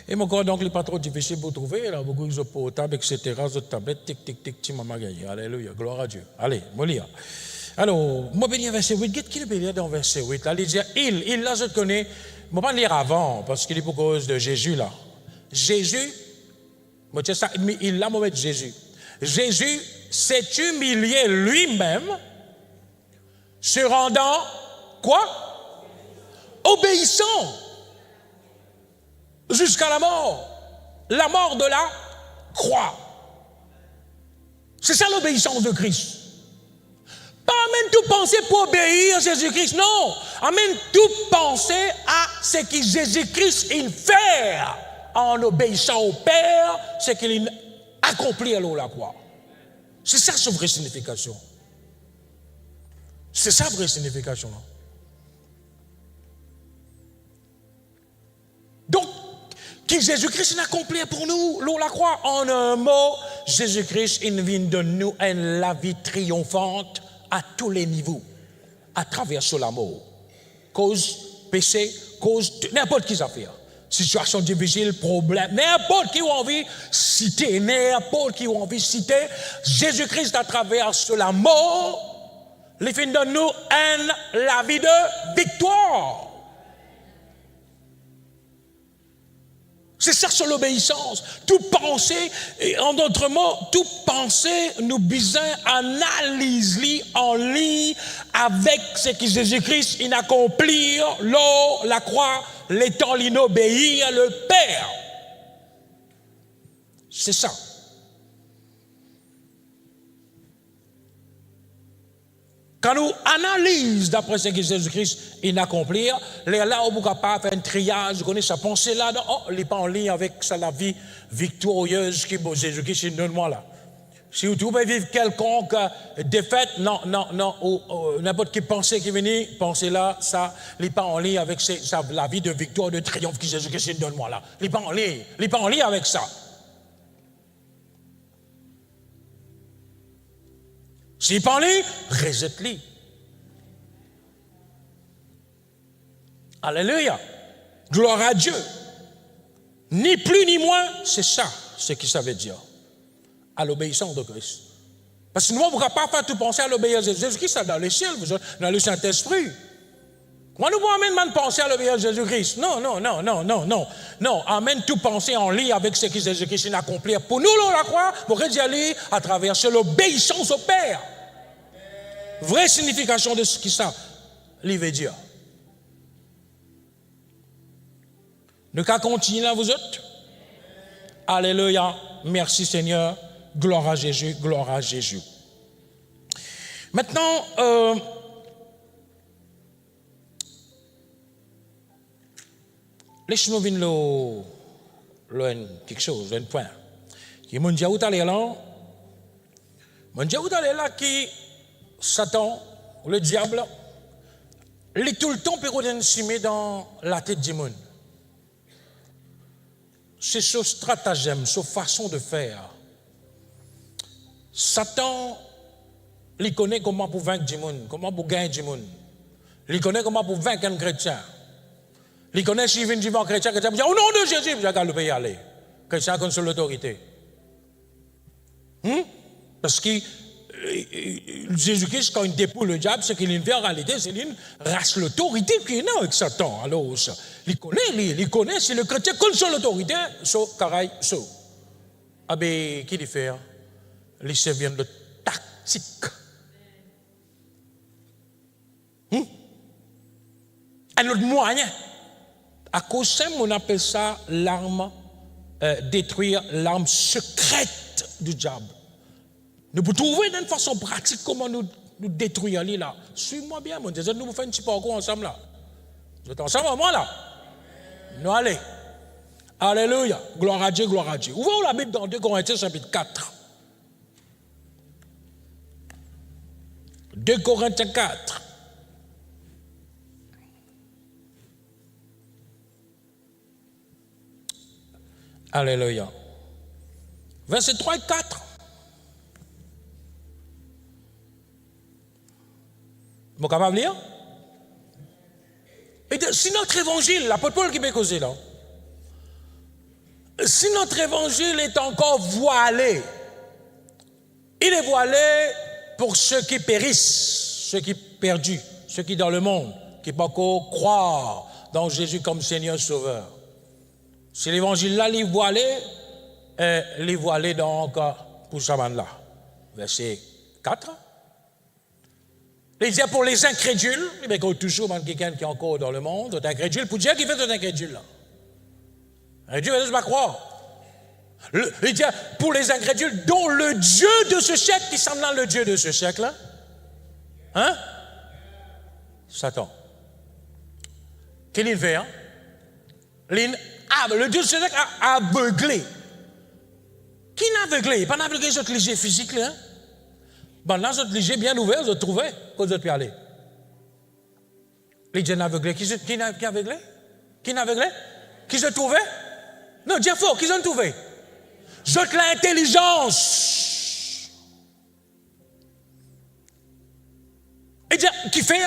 Et mon corps, donc, il n'est pas trop difficile pour trouver. Il y a beaucoup de portables, etc. De tablettes, tic, tic, tic, tic, maman gagné. Alléluia, gloire à Dieu. Allez, moi, lire. Alors, moi, je vais lire verset 8. Qu'est-ce qu'il peut lire dans verset 8? Là, il dit, il, là, je le connais. Je ne vais pas lire avant, parce qu'il est pour cause de Jésus, là. Jésus, moi, ça, il l'a mauvais de Jésus. Jésus s'est humilié lui-même, se rendant, quoi? Obéissant. Jusqu'à la mort de la croix. C'est ça l'obéissance de Christ. Pas amène tout penser pour obéir à Jésus-Christ, non. Amène tout penser à ce que Jésus-Christ il fait en obéissant au Père, ce qu'il accomplit à la croix. C'est ça sa vraie signification. C'est sa vraie signification. Donc, que Jésus-Christ accomplit pour nous, la croix. En un mot, Jésus-Christ, il vient de nous la vie triomphante à tous les niveaux, à travers la mort. Cause péché, cause n'importe qui affaire. Situation difficile, problème, n'importe qui a envie de citer, n'importe qui a envie de citer, Jésus-Christ à travers la mort, il vient de nous la vie de victoire. C'est ça sur l'obéissance. Tout penser, en d'autres mots, tout penser nous besoin analyser en ligne avec ce que Jésus-Christ il accomplit, la croix, l'étant l'inobéir le Père. C'est ça. Quand nous analysons d'après ce que Jésus-Christ il accomplit, là on est capable de faire un triage, vous connaissez sa pensée là, il n'est pas en ligne avec la vie victorieuse que Jésus-Christ il donne moi là. Si vous trouvez vivre quelconque défaite, non, ou n'importe qui pensée qui vient, pensez là, ça, il n'est pas en ligne avec la vie de victoire, de triomphe que Jésus-Christ il donne moi là. Il n'est pas en ligne, il n'est pas en ligne avec ça. S'il n'est pas en ligne, résette-le. Alléluia. Gloire à Dieu. Ni plus ni moins, c'est ça ce que ça veut dire. À l'obéissance de Christ. Parce que nous, on ne pourra pas faire tout penser à l'obéissance de Jésus-Christ, dans le ciel, dans le Saint-Esprit. Comment nous pouvons même penser à l'obéissance de Jésus-Christ? Non. Amène tout penser en lien avec ce que Jésus-Christ a accompli pour nous, la croix, pour y aller à travers l'obéissance au Père. Vraie signification de ce que ça veut dire. Nous qu'à continuer là, vous autres? Alléluia. Merci Seigneur. Gloire à Jésus. Gloire à Jésus. Maintenant, laisse-moi venir quelque chose, un point. Qui m'a dit où t'allais là? M'a dit où t'allais là qui Satan, le diable, il est tout le temps pérodensimé dans la tête du monde. C'est ce stratagème, ce façon de faire. Satan, il connaît comment pour vaincre du monde, comment pour gagner du monde. Il connaît comment pour vaincre un chrétien. Il connaît s'il vient devant un chrétien, il dit au nom de Jésus, je vais le payer aller. Chrétien comme sur l'autorité. Parce que Jésus-Christ, quand il dépouille le diable, ce qu'il fait en réalité, c'est qu'il rase l'autorité qui est là avec Satan. Alors, il connaît, si le chrétien connaît son autorité, c'est carré, c'est. Ah ben, qui il fait? les servir de tactique. Un autre moyen. À cause de ça, on appelle ça l'arme, détruire l'arme secrète du diable. Nous pouvons trouver d'une façon pratique comment nous détruire là. Suis-moi bien, mon Dieu. Nous faisons un petit parcours ensemble là. Vous êtes ensemble à moi là? Nous allez. Alléluia. Gloire à Dieu, gloire à Dieu. Ouvrons la Bible dans 2 Corinthiens chapitre 4. 2 Corinthiens 4. Alléluia. Versets 3 et 4. Vous êtes capable de lire? Et si notre évangile, l'apôtre Paul qui m'a causé là, si notre évangile est encore voilé, il est voilé pour ceux qui périssent, ceux qui perdus, ceux qui dans le monde, qui ne peuvent pas croire dans Jésus comme Seigneur Sauveur. Si l'évangile là, il est voilé donc pour ce moment-là. Verset 4. Il dit pour les incrédules, il y a toujours quelqu'un qui est encore dans le monde, est incrédule, pour dire qui fait un incrédule là. Dieu ne veut pas croire. Il dit pour les incrédules, dont le Dieu de ce siècle, qui semble le Dieu de ce siècle, hein? Satan. Qu'est-ce qu'il fait, hein? Le Dieu de ce siècle a aveuglé. Qui n'a aveuglé? Il n'y a pas aveuglé les autres légers physiques, là. Bon, là, les autres légers bien ouverts, ils ont trouvé, quand ils ont pu aller. Les dieux aveuglés, qui n'a aveuglé? Qui n'a aveuglé? Qui se trouvait? Non, Dieu fort, qui ont trouvé? J'ôte l'intelligence. Et Dieu qui fait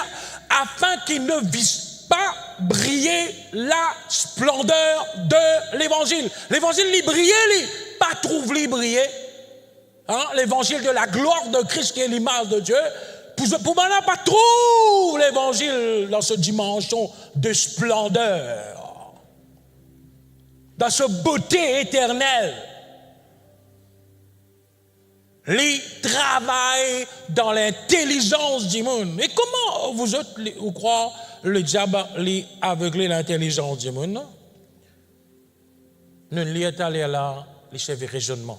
afin qu'il ne vise pas briller la splendeur de l'évangile. L'évangile, il brillait, pas trouve lui briller. Hein? L'évangile de la gloire de Christ qui est l'image de Dieu. Pour maintenant, pas trouve l'évangile dans cette dimension de splendeur, dans cette beauté éternelle. Il travaille dans l'intelligence du monde. Et comment vous autres, vous croyez, le diable a aveuglé l'intelligence du monde? Non? Nous n'y est allé là, il servait raisonnement.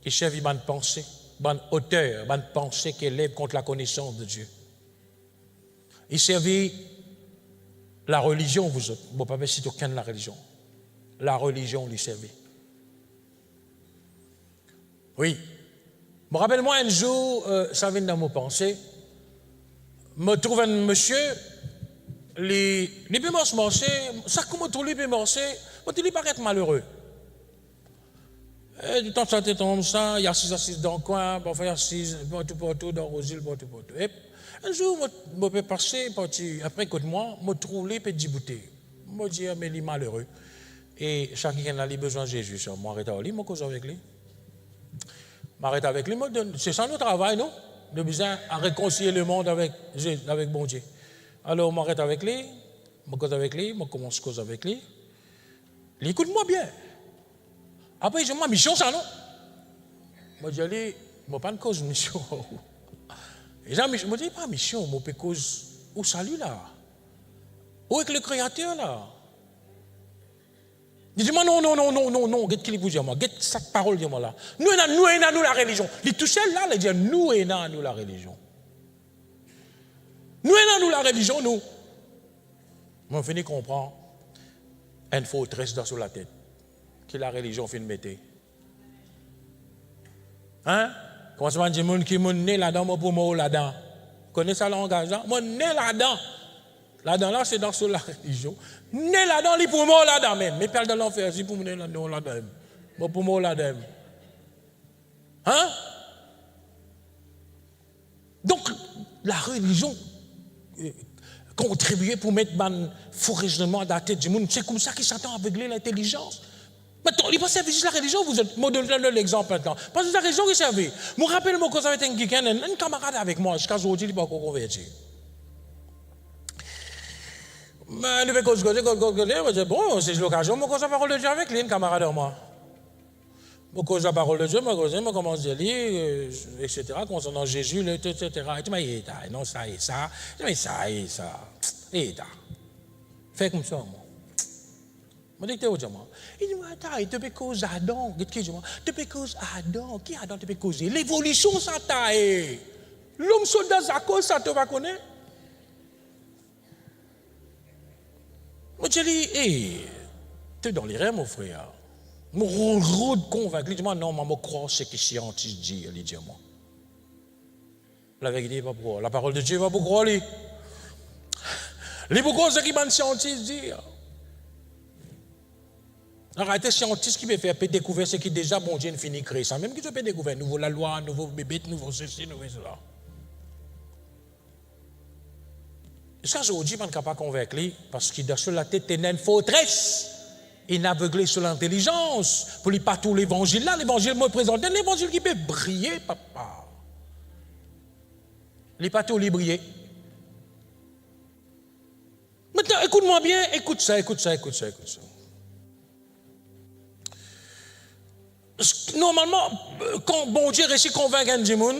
Il servait bonne pensée, bonne hauteur, bonne pensée qui élève contre la connaissance de Dieu. Il servait la religion, vous autres. Bon, pas citer aucune de la religion. La religion lui servait. Oui. Je me rappelle, moi, un jour, ça vient dans mes pensées, me trouve un monsieur, les peut marcher, ça comme tout lui peut marcher, il paraît malheureux. Et du temps, ça te tombe ça, il y a 6 dans le coin, parfois il y a 6 partout, dans Rosil, partout. Et un jour, je peux passer, après, écoute-moi, je trouve les petits bouteilles. Je me dis, mais il est malheureux. Et chacun a besoin de Jésus. Je m'arrête avec lui, je cause avec lui. M'arrête avec lui, c'est ça notre travail, non? De besoin à réconcilier le monde avec bon Dieu. Alors, je m'arrête avec lui, je cause avec lui, je commence à causer avec lui. Il écoute-moi bien. Après, je dis, mission, ça, non? Je dis, je ne pas de cause mission. Et je me dis, pas mission, je peux cause au salut, là. Où est le Créateur, là? Il dit, non, qu'est-ce qu'il vous dit, moi? Qu'est-ce que cette parole dit, moi, là? Nous, la religion. Il touche là, il dit, nous, la religion. Nous, la religion, nous. On finit de comprendre une forteresse dans la tête. Que la religion fait de mettre. Hein? Comment ça va dire, mon qui est né là-dedans, moi pour moi là-dedans. Vous connaissez ça langage là? Moi né là-dedans. Là-dedans, là, c'est dans la religion. Né là-dedans, il pour moi là-dedans même. Mais père de l'enfer, c'est pour moi là-dedans. Moi pour moi là-dedans. Hein? Donc, la religion contribuait pour mettre un faux raisonnement dans la tête du monde. C'est comme ça qu'il s'attend à aveugler l'intelligence. Maintenant, il va servir juste la religion, vous êtes modèle de l'exemple maintenant. Parce que c'est la religion qui servait. Je me rappelle, quand j'avais un camarade avec moi, jusqu'à aujourd'hui, il n'est pas encore converti. Mais il fait cause, je dis, bon, c'est l'occasion, moi, quand ça parole de Dieu avec lui, un camarade de moi. Je cause la parole de Dieu, je commence à lire, etc., concernant Jésus, etc. Et tu m'as dit, non, ça et ça. Tu m'as dit, ça et ça. Et ça. Fais comme ça, moi. Je dis, tu es moi. Il dit, attends, tu peux causer Adam. Tu peux causer Adam. Qui Adam tu peux causer? L'évolution, ça t'a. L'homme soldat, ça cause, ça te va connaître. Je dis, tu es dans les rêves, mon frère. Je suis convaincu. Il dit, non, je crois ce que les scientifiques disent. Il dit, moi. La vérité, pas pour. La parole de Dieu, pas pour croire. Il pour croire ce que les scientifiques disent. Arrêtez, scientifiques qui veulent faire découvrir ce qui déjà, bon Dieu, fini créer ça. Même qui peut découvrir, nouveau la loi, nouveau bébé, nouveau ceci, nouveau cela. Ça, je vous dis, je ne suis pas convaincu, parce qu'il a sur la tête une forteresse. Il est aveuglé sur l'intelligence. Pour lui, pas tout l'évangile là. L'évangile me présente, l'évangile qui peut briller, papa. Il n'est pas tout lui briller. Maintenant, écoute-moi bien, écoute ça. Normalement, quand bon Dieu réussit à convaincre un monde,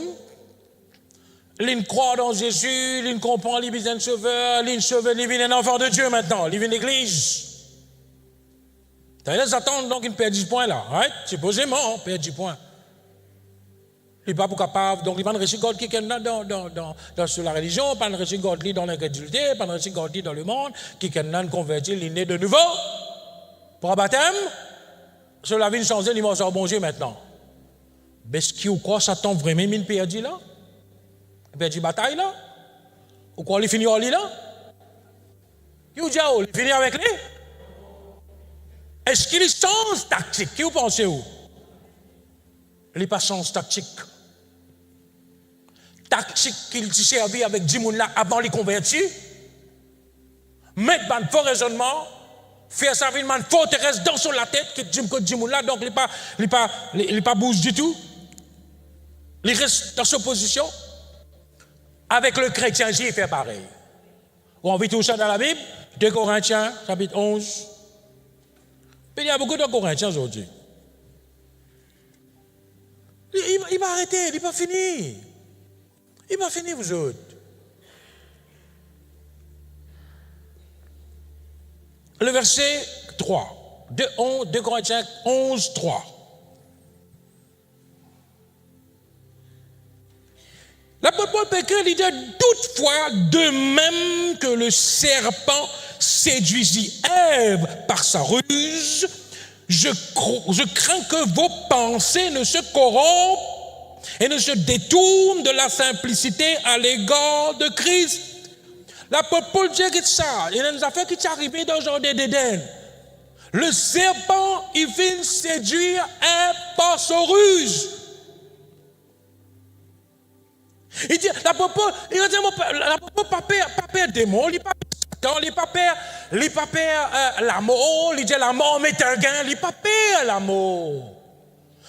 il croit dans Jésus, il comprend, il vient un sauveur, il vient un enfant de Dieu maintenant, il vient l'église. Tu as attendre donc il perd 10 points là, right? Supposément, il perd 10 points. Il n'est pas capable, donc il va réussir God qui est sur la religion, pas réussir God dans l'incrédulité, pas réussir God dans le monde, qui est converti, il est né de nouveau, pour un baptême. Sur la vie changée, il va bon Dieu maintenant. Est-ce qu'il ou quoi Satan vraiment il perdu là? Il perdu bataille là? Ou quoi il finit en lit là? Il finit avec lui? Est-ce qu'il change tactique? Qui vous pensez où? Il n'est pas change tactique. Tactique qu'il s'est servi avec 10 personnes là avant de les convertir. Mettre un faux raisonnement. Faire sa vie, une forteresse dans sur la tête, que Jim là, donc il n'est pas bouge du tout. Il reste dans sa position. Avec le chrétien, il fait pareil. On vit tout ça dans la Bible, 2 Corinthiens, chapitre 11. Puis il y a beaucoup de Corinthiens aujourd'hui. Il va arrêter, il n'est pas fini. Il va finir, vous autres. Le verset 3, 2 Corinthiens 11, 3. L'apôtre Paul peut écrire, il dit, toutefois, de même que le serpent séduisit Ève par sa ruse, je crains que vos pensées ne se corrompent et ne se détournent de la simplicité à l'égard de Christ. L'apôtre Paul dit ça. Il y a des affaires qui sont arrivées dans le jardin d'Éden. Le serpent, il vient séduire Ève par sa ruse. Il dit, l'apôtre Paul, il dit, pas peur démon, il n'est pas peur l'amour, il dit l'amour met un gain, il n'est pas peur l'amour.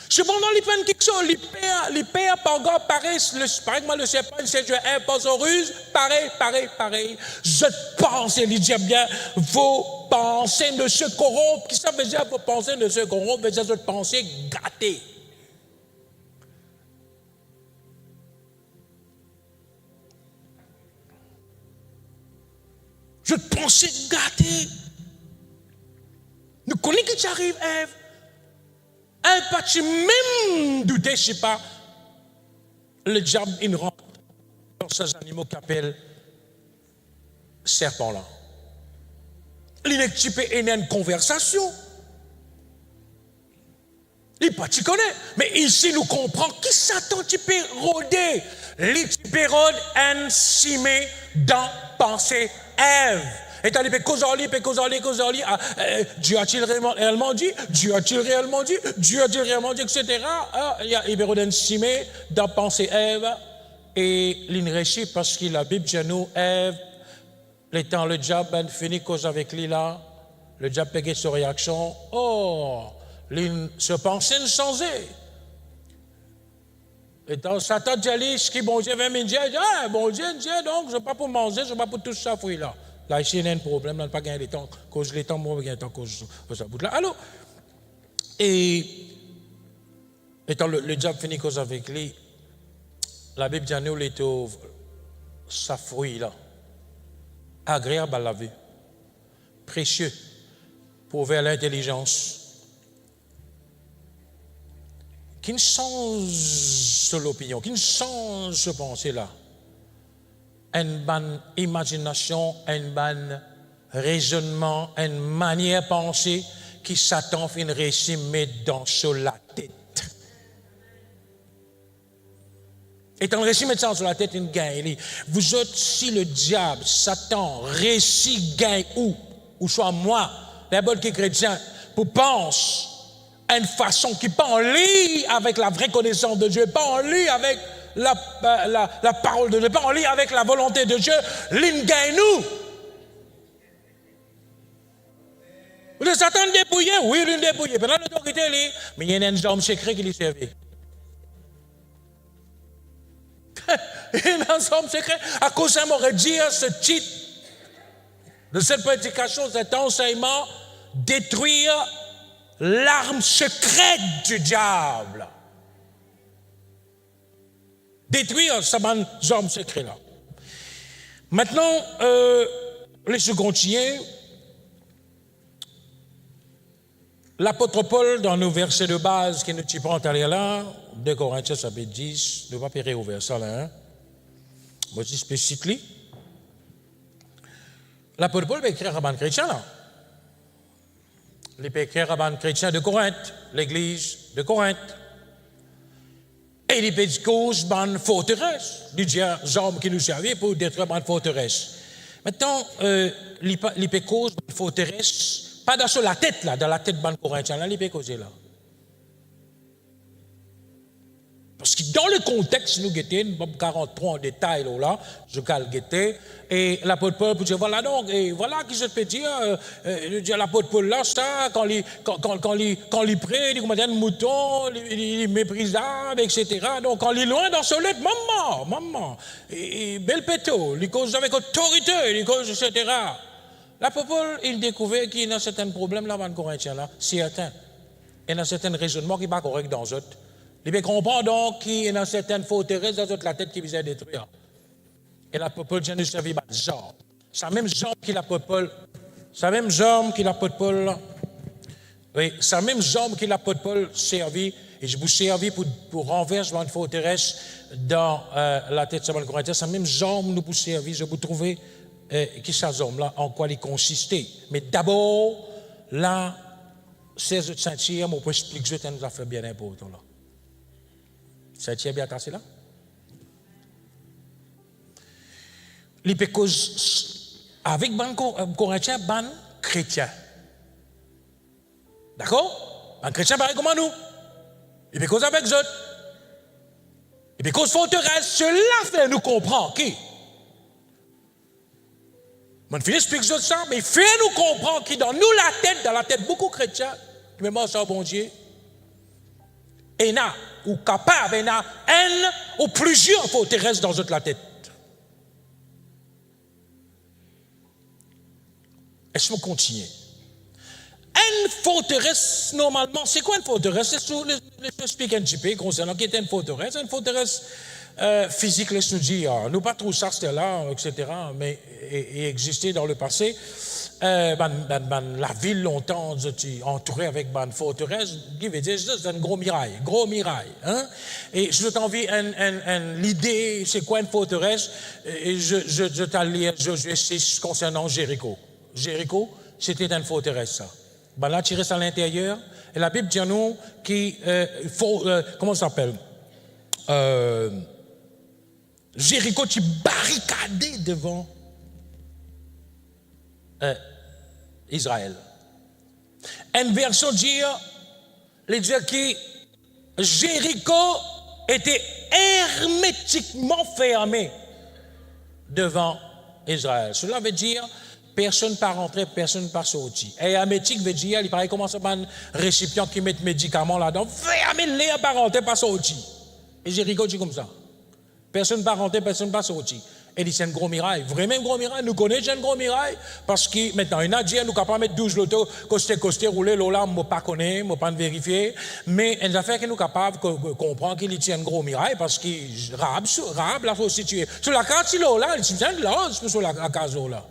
Cependant, il prend quelque chose, il perd par gars, pareil, le serpent, il séduit Ève par sa ruse, pareil. Je pense, il dit bien, vos pensées ne se corrompent. Qu'est-ce que ça veut dire, vos pensées ne se corrompent? Ça veut dire, votre pensée gâtée. Je pensais gâté. Nous connaissons ce qui arrive, Ève. Elle pas même douter, je ne sais pas. Le diable, il rentre dans ces animaux qui appellent serpent là. Il y a une conversation. Il pas tu connais. Mais ici, nous comprenons qui Satan tu peux rôder. Il peut rôder un cimé dans pensée Ève. Et tu peux causer. Dieu a-t-il réellement dit? Dieu a-t-il réellement dit, etc. Il peut rôder un cimé dans pensée Ève. Et il réussit parce que la Bible dit nous, Ève, l'étant le diable, finit cause avec lui là. Le diable payait sa réaction. Oh! Se pensait changer. Et dans Satan dit, ce qui bon Dieu veut me dire, bon Dieu, donc, je ne vais pas pour manger, je ne vais pas pour tout ça, fruit là. Là, ici, il y a un problème, là, pas gagner le temps, cause le temps, moi, je gagne le temps, cause ça. Alors, et Et quand le diable finit cause avec lui, la Bible dit à nous, il était sa fruit là, agréable à la vue, précieux pour vers l'intelligence, qui ne change l'opinion, qui ne change ce pensée là, une bonne imagination, une bonne raisonnement, une manière de penser qui Satan finit réussir mettre dans sur la tête. Et quand le récit met ça sur la tête, il gagne. Vous autres, si le diable, Satan, réussit, gagne ou soit moi, les bonnes qui est chrétien, pour penser à une façon qui n'est pas en lien avec la vraie connaissance de Dieu, pas en lien avec la parole de Dieu, pas en lien avec la volonté de Dieu, l'in gagne nous. Le Satan dépouillé, oui, l'une dépouillé. Pendant l'autorité, mais il y a un homme secret qui lui servait. Il y a un homme secret. À cause de ça, m'aurait dit ce titre de cette prédication, cet enseignement, détruire l'arme secrète du diable. Détruire ce homme secret là. Maintenant, laissez continuer. L'apôtre Paul, dans nos versets de base qui nous prend à là, 2 Corinthiens chapitre 10, ne va pas périr au verset là, hein? Moi, je spécifie. L'apôtre Paul va écrire à un chrétien là. Il peut écrire à un chrétien de Corinthe, l'église de Corinthe. Et il peut cause d'une forteresse. Il dit aux hommes qui nous servaient pour détruire une forteresse. Maintenant, il peut cause d'une forteresse. Pas dans la tête, là, dans la tête de ban corinthien, là, il peut causer là. Parce que dans le contexte, nous guettons, 43 en détail, là, je cal guetter, et l'apôtre Paul peut dire, voilà donc, et voilà qui je peux dire, l'apôtre Paul là, ça, quand il prie, il commande un mouton, il est méprisable, etc. Donc, quand il est loin dans ce lettre, maman, et bel péto, il cause avec autorité, il cause, etc. L'apôtre Paul, il découvrait qu'il y a certains problèmes là, dans le Corinthien, là, certain. Il y a certains raisonnements qui ne sont pas corrects dans eux. Il comprend donc qu'il y a certaines forteresses dans la tête qui visent détruire. Et l'apôtre Paul vient de servir par Jean. C'est la même Jean qui l'apôtre Paul. C'est la même Jean qui l'apôtre Paul. Oui, c'est la même Jean qui l'apôtre Paul servit. Et je vous servis pour renverser une forteresse dans la tête de Corinthien. C'est la même Jean nous vous servir. Je vous trouvais qui ces hommes-là, en quoi ils consistaient. Mais d'abord, là, c'est le Saint-Thierry, on peut expliquer que nous a fait bien important là. Saint-Thierry bien tassé là? Il peut cause avec ban Corinthien, ban chrétien. D'accord? Un chrétien pareil comme nous. Il peut cause avec eux. Il peut cause forteresse. Cela fait nous comprendre qui? Je ne explique pas ça, mais fait nous comprendre que dans nous dans la tête beaucoup de chrétiens, qui me ça au bon Dieu, et là, ou capable, et là, un ou plusieurs forteresses dans la tête. Est-ce qu'on continue? Une forteresse, normalement, c'est quoi une forteresse? Je explique un petit peu concernant qui est une forteresse. Une forteresse physique, laisse-nous dire, nous pas trop ça, c'était là, etc., mais et existait dans le passé. La ville longtemps entourée avec une forteresse, qui veut dire c'est un gros mirail. Hein? Et je t'envie l'idée, c'est quoi une forteresse? Et je t'ai lire Josué 6 concernant Jéricho. Jéricho, c'était une forteresse, ça. Là, tu restes à l'intérieur, et la Bible dit à nous comment ça s'appelle? Jéricho, tu barricadé devant Israël. Une version dit, les dire que Jéricho était hermétiquement fermé devant Israël. Cela veut dire personne ne peut rentrer, personne ne peut sortir. Et hermétique veut dire, il paraît comment ça un récipient qui met médicaments là-dedans, fermé, l'air pas rentrer, pas sortir. Et Jéricho dit comme ça. Personne ne peut rentrer, personne ne peut sortir. Et dit c'est un gros miraille. Vraiment un gros miraille. Nous connaissons un gros miraille. Parce que maintenant, il a dit, nous ne pouvons pas mettre 12 lotos, coster, rouler, là, je ne pas connaître, je ne pas vérifier. Mais une affaire que nous sommes capables de comprendre qu'il tient un gros miraille parce que Rahab là, il faut situer. Sur la carte, là, il tient de l'os sur la case là.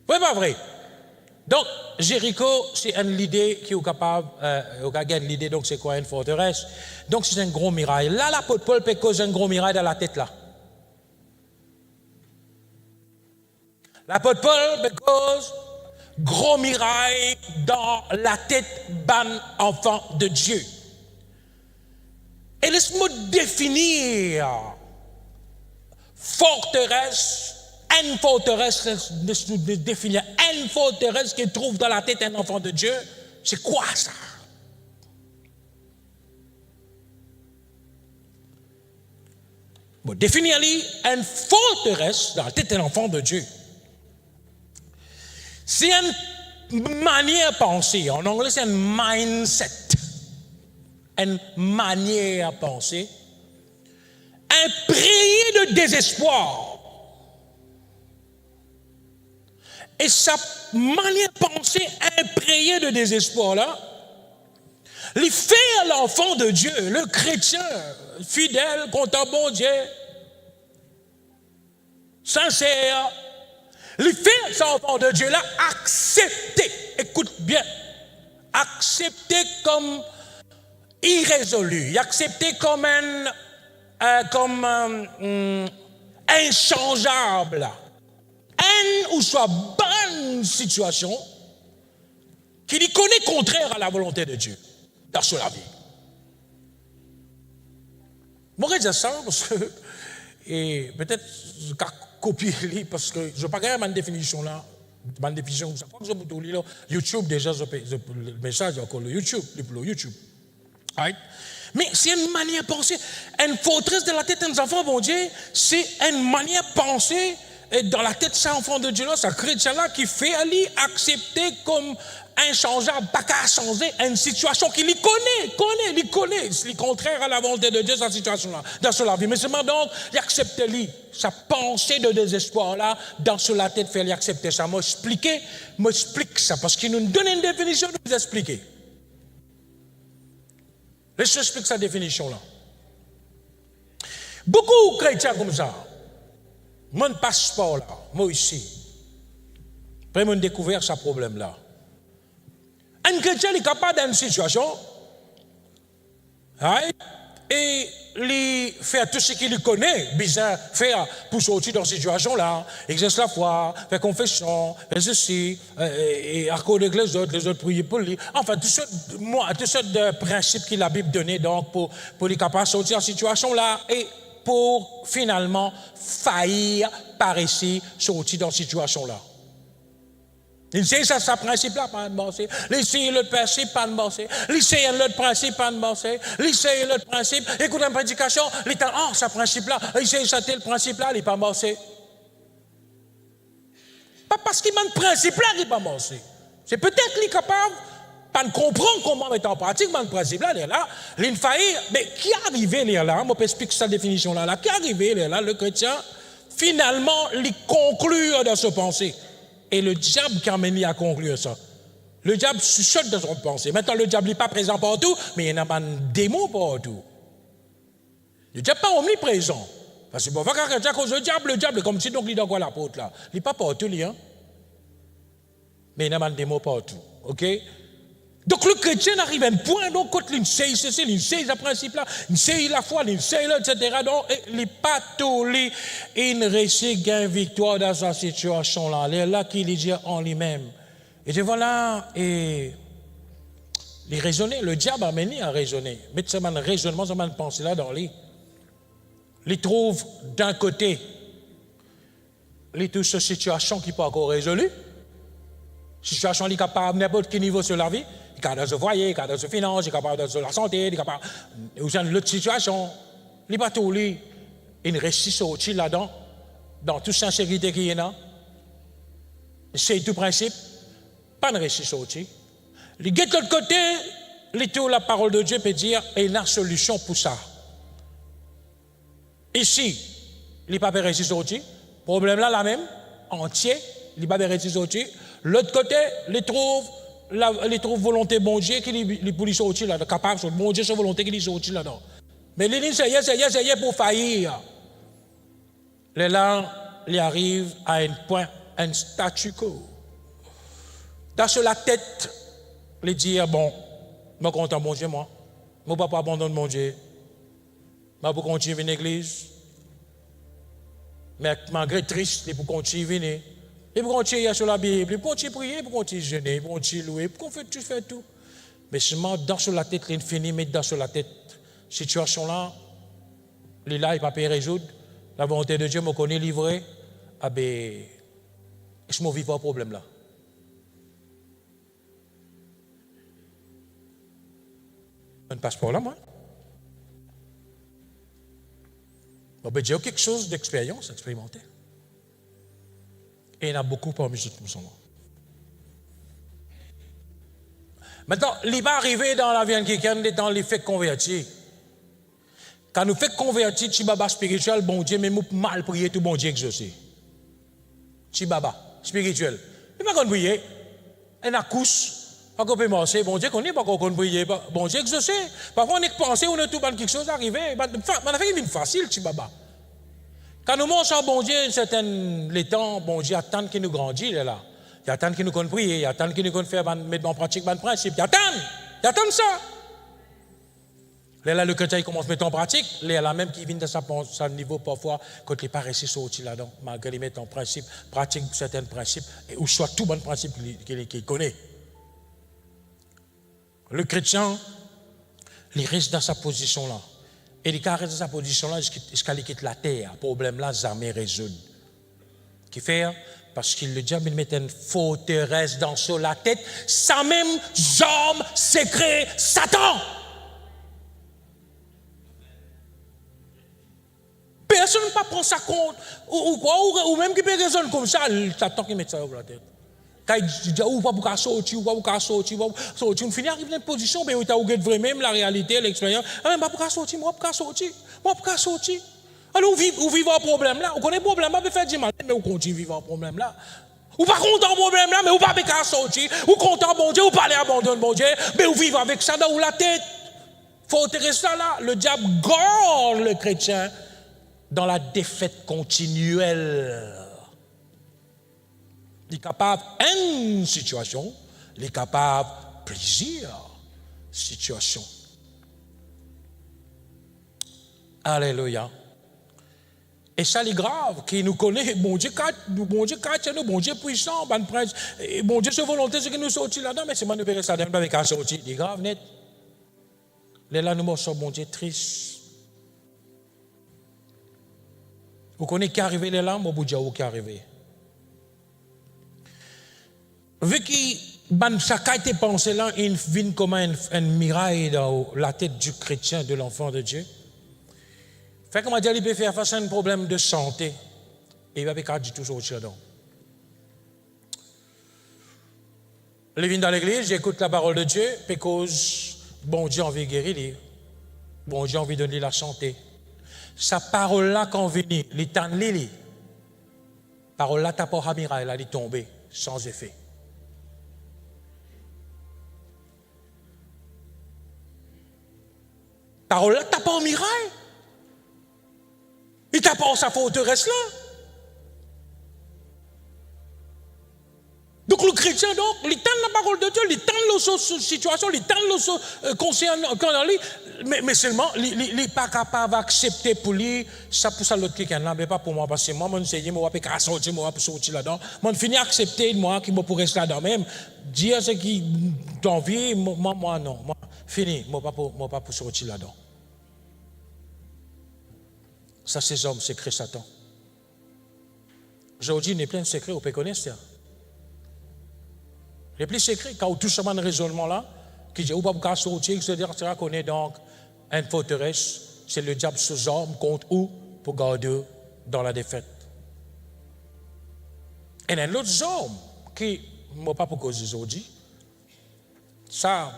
Oui, pas vrai. Donc, Jéricho, c'est une idée qui est capable, l'idée, donc c'est quoi une forteresse? Donc, c'est un gros miraille. Là, l'apôtre Paul peut causer un gros miraille dans la tête là. L'apôtre Paul peut causer gros miraille dans la tête ban enfant de Dieu. Et laisse-moi définir forteresse. Une forteresse, définir une forteresse qui trouve dans la tête d'un enfant de Dieu, c'est quoi ça? Bon, définir une forteresse dans la tête d'un enfant de Dieu. C'est une manière de penser. En anglais, c'est un mindset. Une manière de penser. Imprégné de désespoir. Et sa manière de penser imprégnée de désespoir là, il fait l'enfant de Dieu, le chrétien, fidèle, content bon Dieu, sincère, il fait cet enfant de Dieu là accepter, écoute bien, accepter comme irrésolu, accepter comme inchangeable. Une ou soit bonne situation qui lui connaît contraire à la volonté de Dieu dans sa vie. Je vais dire ça parce que, et peut-être je vais copier parce que je ne vais pas regarder ma définition là. Ma définition, chaque fois que je vais lire YouTube, déjà, le message est encore le YouTube. Right? Mais c'est une manière de penser. Une forteresse de la tête de nos enfants, bon Dieu, c'est une manière de penser. Et dans la tête de cet enfant de Dieu-là, ce chrétien-là qui fait aller accepter comme inchangeable, pas qu'à changer une situation qu'il connaît, c'est contraire à la volonté de Dieu, cette situation-là, dans sa vie. Mais seulement donc, il accepte sa pensée de désespoir-là, dans la tête, fait accepter ça. M'explique ça, parce qu'il nous donne une définition, nous expliquer. Laissez-moi expliquer sa définition-là. Beaucoup de chrétiens comme ça, mon passeport là, moi ici, après mon découvert ce problème-là. Un chrétien est capable d'une situation, right? Et il fait tout ce qu'il connaît, bizarre, faire pour sortir dans cette situation-là, exercer la foi, faire confession, faire ceci, et accorder les autres prier pour lui. Enfin, tout sortes de principes que la Bible donnait donc pour les capables de sortir dans cette situation-là. Et pour finalement faillir par ici, sortir dans cette situation-là. Il sait ça, ce principe-là, pas de penser. Il sait l'autre principe, pas de penser. Il sait l'autre principe, pas de penser. Il sait l'autre principe. Écoute une prédication, il dit, ce principe-là, il sait ça, tel principe-là, il n'est pas pensé. Pas parce qu'il manque principe-là, il n'est pas pensé. C'est peut-être qu'il est capable de comprendre comment mettre en pratique ce principe-là, il faillit, mais qui est arrivé là, je peux expliquer sa définition-là, qui est arrivé là, le chrétien, finalement, il conclut dans sa pensée. Et le diable qui a mené à conclure ça. Le diable chuchote dans son pensée. Maintenant, le diable n'est pas présent partout, mais il n'y a pas de démon partout. Le diable n'est pas omniprésent. Parce que bon, à cause du diable, le diable, comme si donc il est dans quoi l'apôtre là. Il n'est pas partout, lui, hein. Mais il n'y a pas de démon partout. OK? Donc le chrétien arrive à un point, donc quand il sait ceci, il sait ce principe-là, il sait la foi, il sait là, etc. Donc il n'est pas tout, il réussit gain victoire dans sa situation-là. Il est là qu'il dit en lui-même. Et je voilà, et il raisonner, le diable a mené à raisonner. Mais c'est un raisonnement, c'est une pensée là dans lui. Il trouve d'un côté, il trouve cette situation qui n'est pas encore résolue. Situation qui est capable à n'importe quel niveau sur la vie. Il est capable de se foyer, il est capable de se finance, il est capable de se la santé, il est capable de l'autre situation. Il n'est pas tout lui. Il réussit sortir là-dedans, dans toute sincérité qu'il y a. C'est tout principe. Pas de réussir sortir. Il guette de l'autre côté, la parole de Dieu peut dire, et il y a une solution pour ça. Ici, il n'est pas réussi sortir. Problème là, la même, entier, il n'est pas réussi sortir. L'autre côté, il trouve volonté bon Dieu qui lui pour lui sortir là, capable de bon Dieu sa volonté qui lui sortir là-dedans. Mais il essayait pour faillir. Là, il arrive à un point, un statu quo. Dans sur la tête, il dit, bon, je suis content, bon Dieu, moi. Je ne vais pas abandonner mon Dieu. Je vais continuer à venir à l'église. Mais malgré triste, il faut continuer à venir. Il faut continuer sur la Bible, il faut continuer à prier, il faut continuer à jeûner, il faut continuer à louer, il faut faire tout. Mais seulement dans sur la tête, il finit, mais dans sur la tête, situation là, il est là, il ne peut pas résoudre. La volonté de Dieu me connaît livré. Ah ben, je me vivre un problème là. Un passeport là, moi. Bon, ben, j'ai quelque chose d'expérience expérimentée. Et il y en a beaucoup parmi nous sommes. Maintenant, il va arriver dans la vie de quelqu'un, dans les faits convertis. Quand nous faisons convertir, Chibaba spirituel, bon Dieu, mais nous mal prier tout bon Dieu exaucé. Chibaba spirituel. Il ne va pas prier. Il a couche. Pas qu'on peut marcher. Bon Dieu, connaît pas qu'on peut prier. Bon Dieu exaucé. Parfois, on est pensé, on a tout quelque chose arrivé. On a fait une vie facile, Chibaba. Quand nous marchons, bon Dieu, les temps, bon Dieu attend qu'il nous grandisse, là. Il attend qu'il nous connaisse prier, il attend qu'il nous connaisse faire, mettre en pratique le principe. Il attend ça. Là, le chrétien commence à mettre en pratique, là, même qui vient de sa niveau parfois, quand il n'est pas resté sorti là-dedans, malgré qu'il mette en principe, pratique certains principes, ou soit tout bon principe qu'il connaît. Le chrétien, il reste dans sa position là. Et il reste dans sa position là jusqu'à qu'il quitte la terre. Le problème là, jamais résoudre. Qui fait? Parce qu'il le diable, il met une forteresse dans la tête, sans même jambe secret Satan. Personne ne peut pas prendre ça compte, ou même qui peut raisonner comme ça, Satan qui met ça sur la tête. Quand il dit, ou pas pour sortir, on finit arriver dans une position, mais il a vraiment même la réalité, l'expérience. Ah, mais pas sortir, moi, pas sortir. Alors, vous vivez un problème là, vous connaissez le problème là, vous faites du mal, mais vous continuez à vivre un problème là. Vous pas content du problème là, mais vous pas sortir. Vous content, bon Dieu, vous parlez abandonner, bon Dieu, mais vous vivez avec ça dans la tête. Il faut intéresser ça là. Le diable garde le chrétien dans la défaite continuelle. Il est capable d'une situation, il est capable de plusieurs situations. Alléluia. Et ça, c'est grave, qui nous connaît, bon Dieu, bon Dieu puissant, bon Dieu, sa volonté, c'est que nous sortions là-dedans, mais c'est moi, nous verrons ça avec un sorti. C'est grave, net. Là, nous sommes, bon Dieu, tristes. Vous connaissez qui est arrivé là, mon Bouddha, qui est arrivé. Vu que chacun était pensé là, il vient comme un miraille dans la tête du chrétien, de l'enfant de Dieu. Fait que il peut faire face à un problème de santé. Et il va pas du tout sortir dedans. Je viens dans l'église, j'écoute la parole de Dieu, parce bon Dieu a envie de guérir, bon Dieu a envie de donner la santé. Sa parole-là, quand vient, il t'en lit. Parole-là, t'as pas miraille, elle est tombée, sans effet. Parole-là, t'as pas un miracle. Il t'a pas sa forteresse là. Donc le chrétien, donc, il tend la parole de Dieu, il tend la situation, il tend le conseil en lui, mais seulement, il n'est pas capable d'accepter pour lui, ça pour ça l'autre quelqu'un là, mais pas pour moi, parce que moi, je ne vais pas sortir, je vais sortir là-dedans. Moi, je finis à accepter, moi, qui me pourrait rester là-dedans même. Dire ce qui t'envie, moi, non. Moi, fini, moi, pas pour sortir là-dedans. Ça, ces hommes, secrets Satan. Aujourd'hui, il y a plein de secrets, on peut connaître ça. Les plus secrets, quand tout ce raisonnement là, qui dit, ou pas pour sortir, c'est-à-dire qu'on est donc une forteresse, c'est le diable sous hommes contre où pour garder dans la défaite. Et il y a d'autres hommes qui, moi pas pour cause aujourd'hui, ça,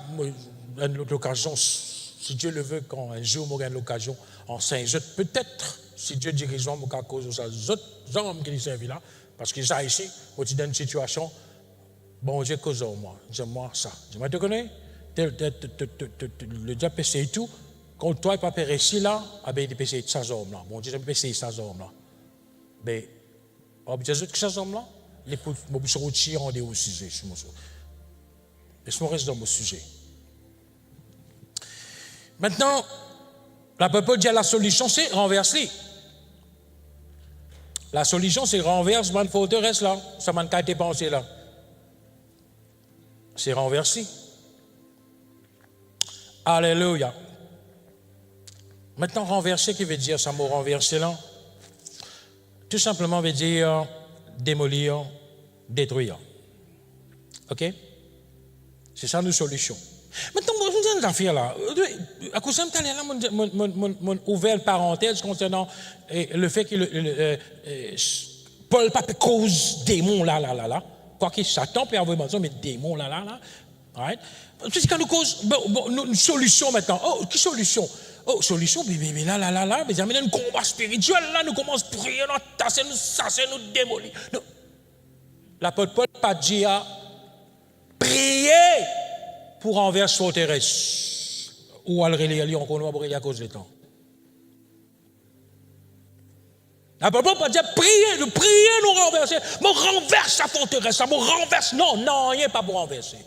une autre occasion, si Dieu le veut, quand un jour, moi, j'ai l'occasion, en Saint-Jean, peut-être Si Dieu dit qu'ils ont à cause de ça, les autres hommes qui servent là, parce qu'ils sont ici, quand ils dans une situation, bon Dieu cause moi, dis-moi ça. Dis-moi, tu connais? Le diable peut essayer tout. Quand toi, il pas ici là, il peut essayer ça hommes là. Bon Dieu, il peut essayer ça hommes là. Mais, Jésus, que ça hommes là, les se retirer en au sujet. Laisse-moi rester dans mon sujet. Maintenant, la peuple dit la solution, c'est renverser. La solution, c'est renverser ma forteresse là. Ça m'a été pensé là. C'est renverser. Alléluia. Maintenant, renverser, qui veut dire ça mot renverser là? Tout simplement veut dire démolir, détruire. OK? C'est ça nos solutions. Maintenant, je vous dis une affaire là. À cause de ça, mon ouvert parenthèse concernant le fait que Paul pas cause démon là. Quoique Satan peut avoir besoin, mais démon là. Right? C'est quand nous cause une solution maintenant. Oh, quelle solution? Oh, solution, mais là, mais il y a un combat spirituel là, nous commençons à prier, nous tasser, nous sasser, nous démolir. L'apôtre Paul pas dit à prier pour renverser forteresse. Ou à le relier encore, nous va à cause du temps. L'apôtre Paul pas dit prier, nous renverser, mais renverse sa forteresse, mais renverse, non, rien pas pour renverser.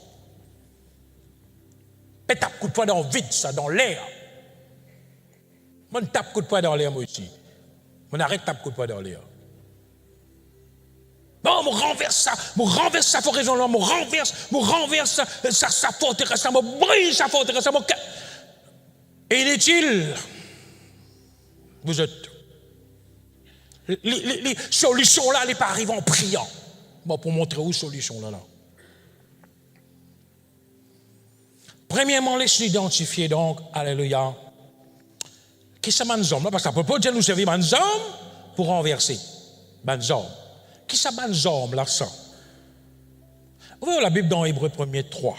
Mais tape coup de poing dans le vide, ça, dans l'air. Moi, je tape coup de poing dans l'air, moi aussi. On arrête de taper coup de poing dans l'air. Non, on renverse sa forteresse, on renverse sa forteresse, on brise sa forteresse. Et inutile, vous êtes. Les solutions là, elles ne pas arriver en priant. Bon, pour montrer où solution là. Premièrement, laissez identifier donc, alléluia, qui c'est manzom là, parce que ça peut pas dire nous servir manzom pour renverser. Manzom. Qui c'est manzom là, ça? Vous voyez la Bible dans Hébreux 1er 3.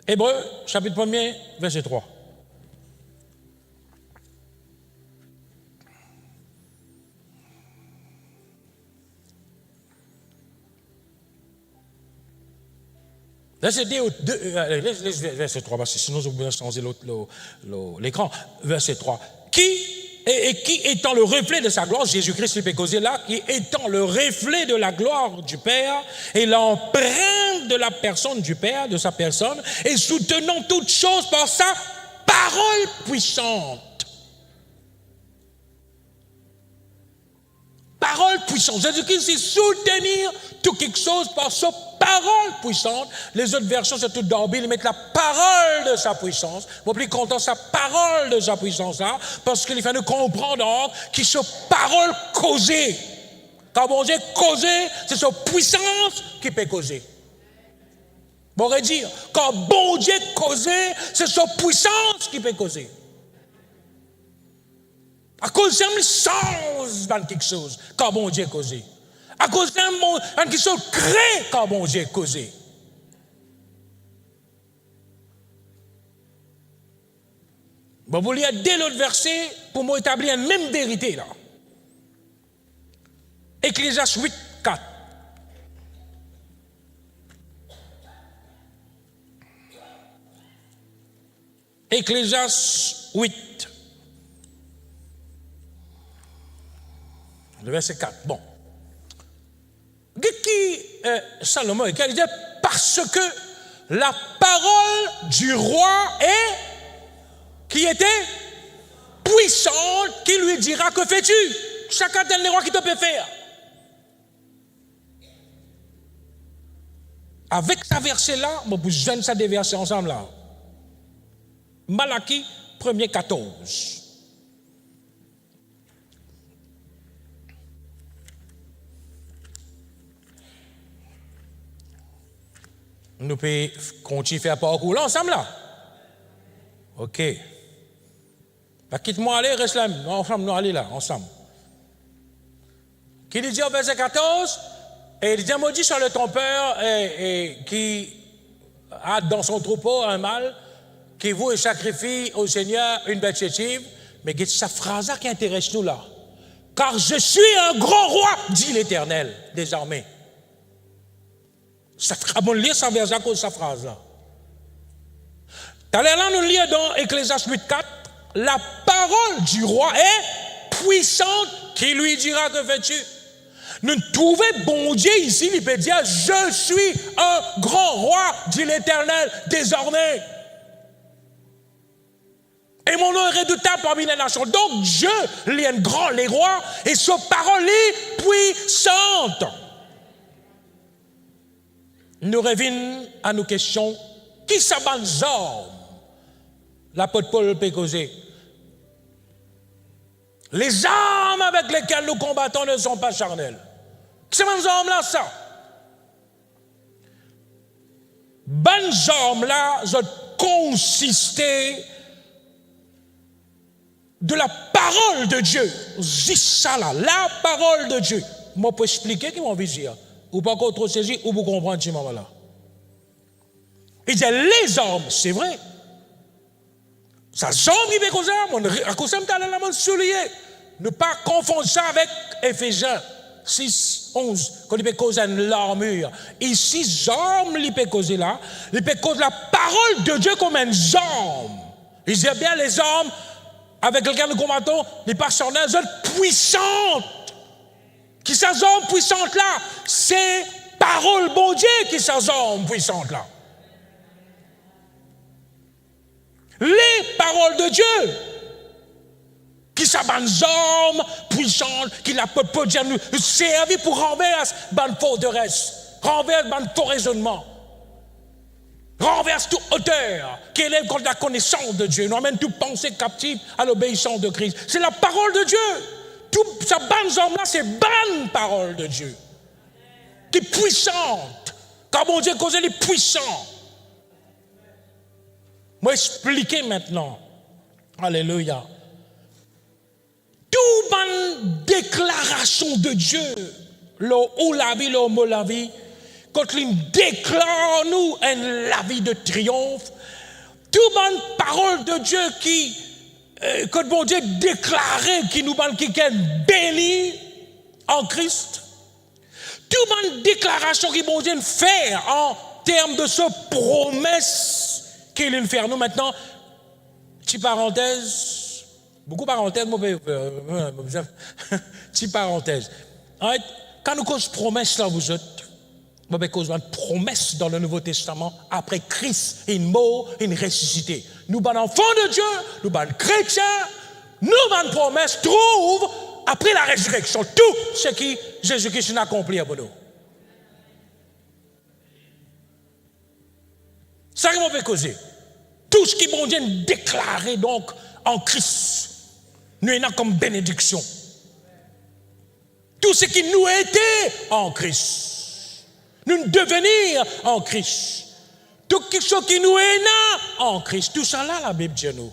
Hébreux, chapitre 1er, verset 3. Verset 3, parce que sinon je vais changer l'écran. Verset 3. Qui étant le reflet de sa gloire, Jésus-Christ lui peut causer là, qui étant le reflet de la gloire du Père et l'empreinte de la personne du Père, de sa personne, et soutenant toutes choses par sa parole puissante. Parole puissante. Jésus-Christ, c'est soutenir tout quelque chose par sa parole puissante. Les autres versions, c'est tout dans la Bible, ils mettent la parole de sa puissance. Moi, plus content, sa parole de sa puissance, là, parce qu'il faut nous comprendre qu'il se parole causée. Quand bon Dieu causé, c'est sa puissance qui peut causer. Bon, on dire, quand bon Dieu causé, c'est sa puissance qui peut causer. À cause d'un sens dans quelque chose, quand bon Dieu causé. À cause d'un quelque chose créé, quand bon Dieu causé. Bon, vous lire dès l'autre verset pour m'établir une même vérité là. Ecclésiaste 8, 4. Ecclésiaste 8. Le verset 4. Bon. Salomon, il dit parce que la parole du roi qui était puissante, qui lui dira que fais-tu? Chacun tel le roi qui te peut faire. Avec ce verset-là, vous jeune ça des versets ensemble là. Malachie 1er 14. Nous pouvons continuer à faire parcours là ensemble là. OK. Bah, quitte-moi aller, reste là. Ensemble, nous allons là, ensemble. Qui dit au verset 14, et il dit maudit soit le trompeur qui a dans son troupeau un mâle qui vous sacrifie au Seigneur une bête chétive, mais c'est sa phrase qui intéresse nous là. Car je suis un grand roi, dit l'Éternel des armées. Ça fera bon lire ça verset à cause de sa phrase là. Tout à l'heure, nous lisons dans Ecclésiaste 8:4, la parole du roi est puissante, qui lui dira que fais-tu? Nous trouvons bon Dieu ici, il peut dire, je suis un grand roi, dit l'Éternel désormais. Et mon nom est redoutable parmi les nations. Donc Dieu, il est grand, les rois, et sa parole est puissante. Nous revenons à nos questions. Qui s'abat zorm? L'apôtre Paul peut causer. Les armes avec lesquelles nous combattons ne sont pas charnelles. Qui s'abat zorm là, ça? Bonnes armes là, ça consistait de la parole de Dieu. C'est ça là, la parole de Dieu. Moi, pour expliquer qui m'a envie de dire. Ou pas encore trop saisi, ou vous comprenez ce moment là. Il dit les armes, c'est vrai. Ça jambe qui fait causer, à cause de ça, on soulier. Ne pas confondre ça avec Éphésiens 6, 11, quand il peut causer l'armure. Ici, jambe, il peut causer là, il peut causer la parole de Dieu comme une jambe. Il dit bien les armes avec lesquelles nous combattons, les personnes puissantes. Qui sont armes puissantes là? C'est parole bon Dieu qui sont armes puissantes là. Les paroles de Dieu qui sont des armes puissantes qui la peuvent dire nous servir pour renverser une forteresse, renverser un faux raisonnement, renverse toute hauteur qui élève contre la connaissance de Dieu, nous amène toute pensée captive à l'obéissance de Christ. C'est la parole de Dieu. Toute cette bonne arme-là, c'est bonne parole de Dieu. Qui est puissante. Car mon Dieu, cause elle est puissant. Moi, expliquer maintenant. Alléluia. Toute bonne déclaration de Dieu, ou la vie, le mot la vie, quand il déclare nous la vie de triomphe, toute bonne parole de Dieu qui que bon Dieu déclaré qui nous parle qui est béni en Christ. Toute bonne déclaration qui bon Dieu fait en termes de ce promesse qu'il nous fait. Nous maintenant, petite parenthèse, beaucoup de parenthèses, petite parenthèse. Quand nous causons promesse là, vous êtes, nous causons une promesse dans le Nouveau Testament après Christ, une mort, une ressuscité. Nous, enfants de Dieu, nous, chrétiens, nous, promesse trouve après la résurrection tout ce qui Jésus-Christ a accompli pour nous. Ça qui m'a fait causer. Tout ce qui bon Dieu déclaré donc en Christ, nous avons comme bénédiction. Tout ce qui nous était en Christ. Nous devenir en Christ. Tout quelque chose qui nous est là en Christ. Tout ça là, la Bible dit nous.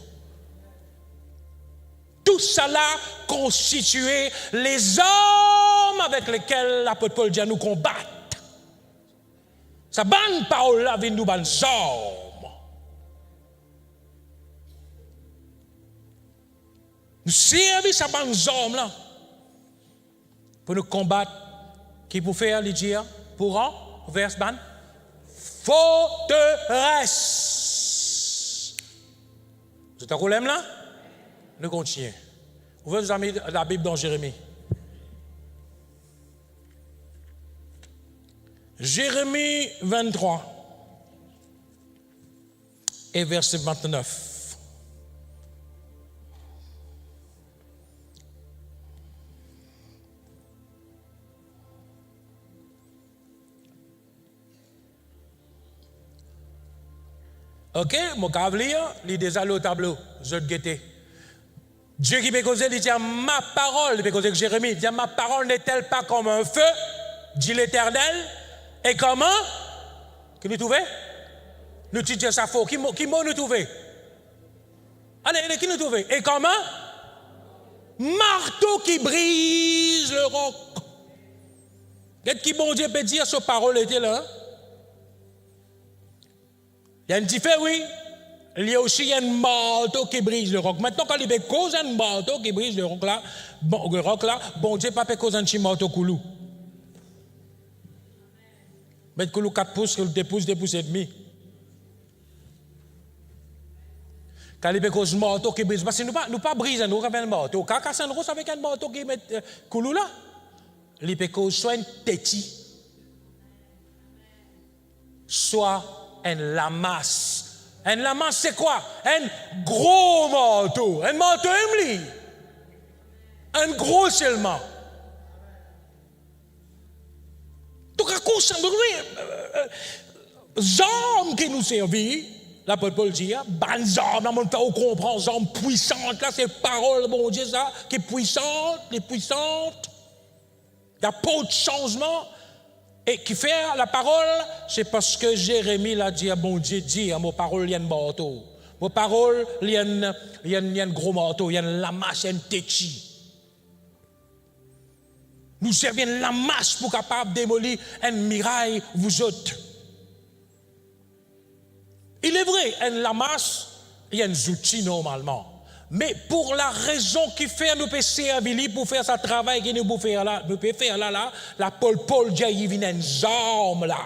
Tout ça là constituait les hommes avec lesquels l'apôtre Paul dit à nous combattre. Sa bonne parole là vient nous bonnes hommes. Nous servons sa bonne hommes là pour nous combattre. Qui pour faire les dire pour en vers ban forteresse. C'est un problème là? Nous continuons. Ouvrez vos amis la Bible dans Jérémie. Jérémie 23 et verset 29. Ok, mon cavalier, il est déjà au tableau, je te guette. Dieu qui peut causer, il dit ma parole, il peut causer que Jérémie, il dit ma parole n'est-elle pas comme un feu, dit l'Éternel, et comment? Qui nous trouvez? Nous disons ça faux, qui nous trouvez? Allez, qui nous trouvez? Et comment? Marteau qui brise le roc. Qu'est-ce qui bon Dieu peut dire, cette parole était là? Il y a une différence, oui. Il y a aussi un marteau qui brise le roc. Maintenant, quand il y a cause un marteau qui brise le roc là, bon Dieu, pas cause un petit marteau coulou. Mais coulou 4 pouces, 2 pouces, 2 pouces et demi. Quand il y a cause marteau qui brise, parce que nous pas briser, nous avons un marteau. Quand casser un rose avec un marteau qui met coulou là, il y a cause soit un téti, soit un lamasse. Un lamasse, c'est quoi? Un gros marteau. Un marteau, un gros seulement. Donc, à cause des armes qui nous servent, l'apôtre Paul dit, bonnes armes, là, on comprend, des armes puissantes, là, c'est parole, bon Dieu, ça, qui est puissante, les puissantes. Il n'y a pas de changement. Et qui fait la parole, c'est parce que Jérémie l'a dit à bon Dieu, dit à mon parole, il y a un marteau. Mon parole, il y a un gros marteau, il y a une lamasse, il y a un téchi. Nous servons une lamasse pour capable démolir un mirail, vous autres. Il est vrai, une lamasse, il y a un outil normalement. Mais pour la raison qui fait nous peut servir pour faire ce travail que nous pouvons faire là, la Paul dit il vient une arme là.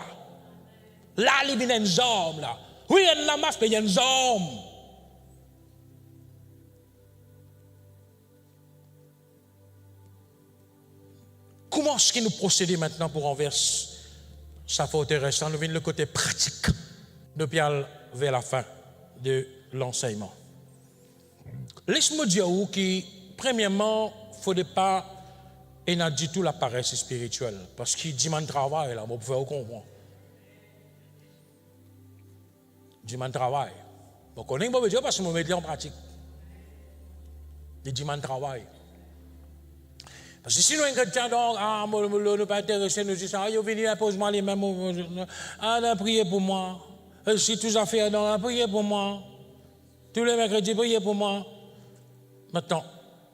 Là, il vient une arme là. Oui, il y a la masse, mais il y a une arme. Comment est-ce que nous procédons maintenant pour renverser ça fait intéressant. Nous venons le côté pratique depuis vers la fin de l'enseignement. Laisse-moi dire que, premièrement, il ne faudrait pas énader du tout la paresse spirituelle. Parce qu'il dit mon travail, là, vous pouvez comprendre. Il dit mon travail. Vous connaissez mon Dieu parce que je me mets en pratique. Il dit mon travail. Parce que sinon, un chrétien, donc, ne pas intéressé, nous disons, il venu imposer-moi les mêmes mots. Priez pour moi. Si tous à faire, priez pour moi. Tous les mercredis, priez pour moi. Maintenant,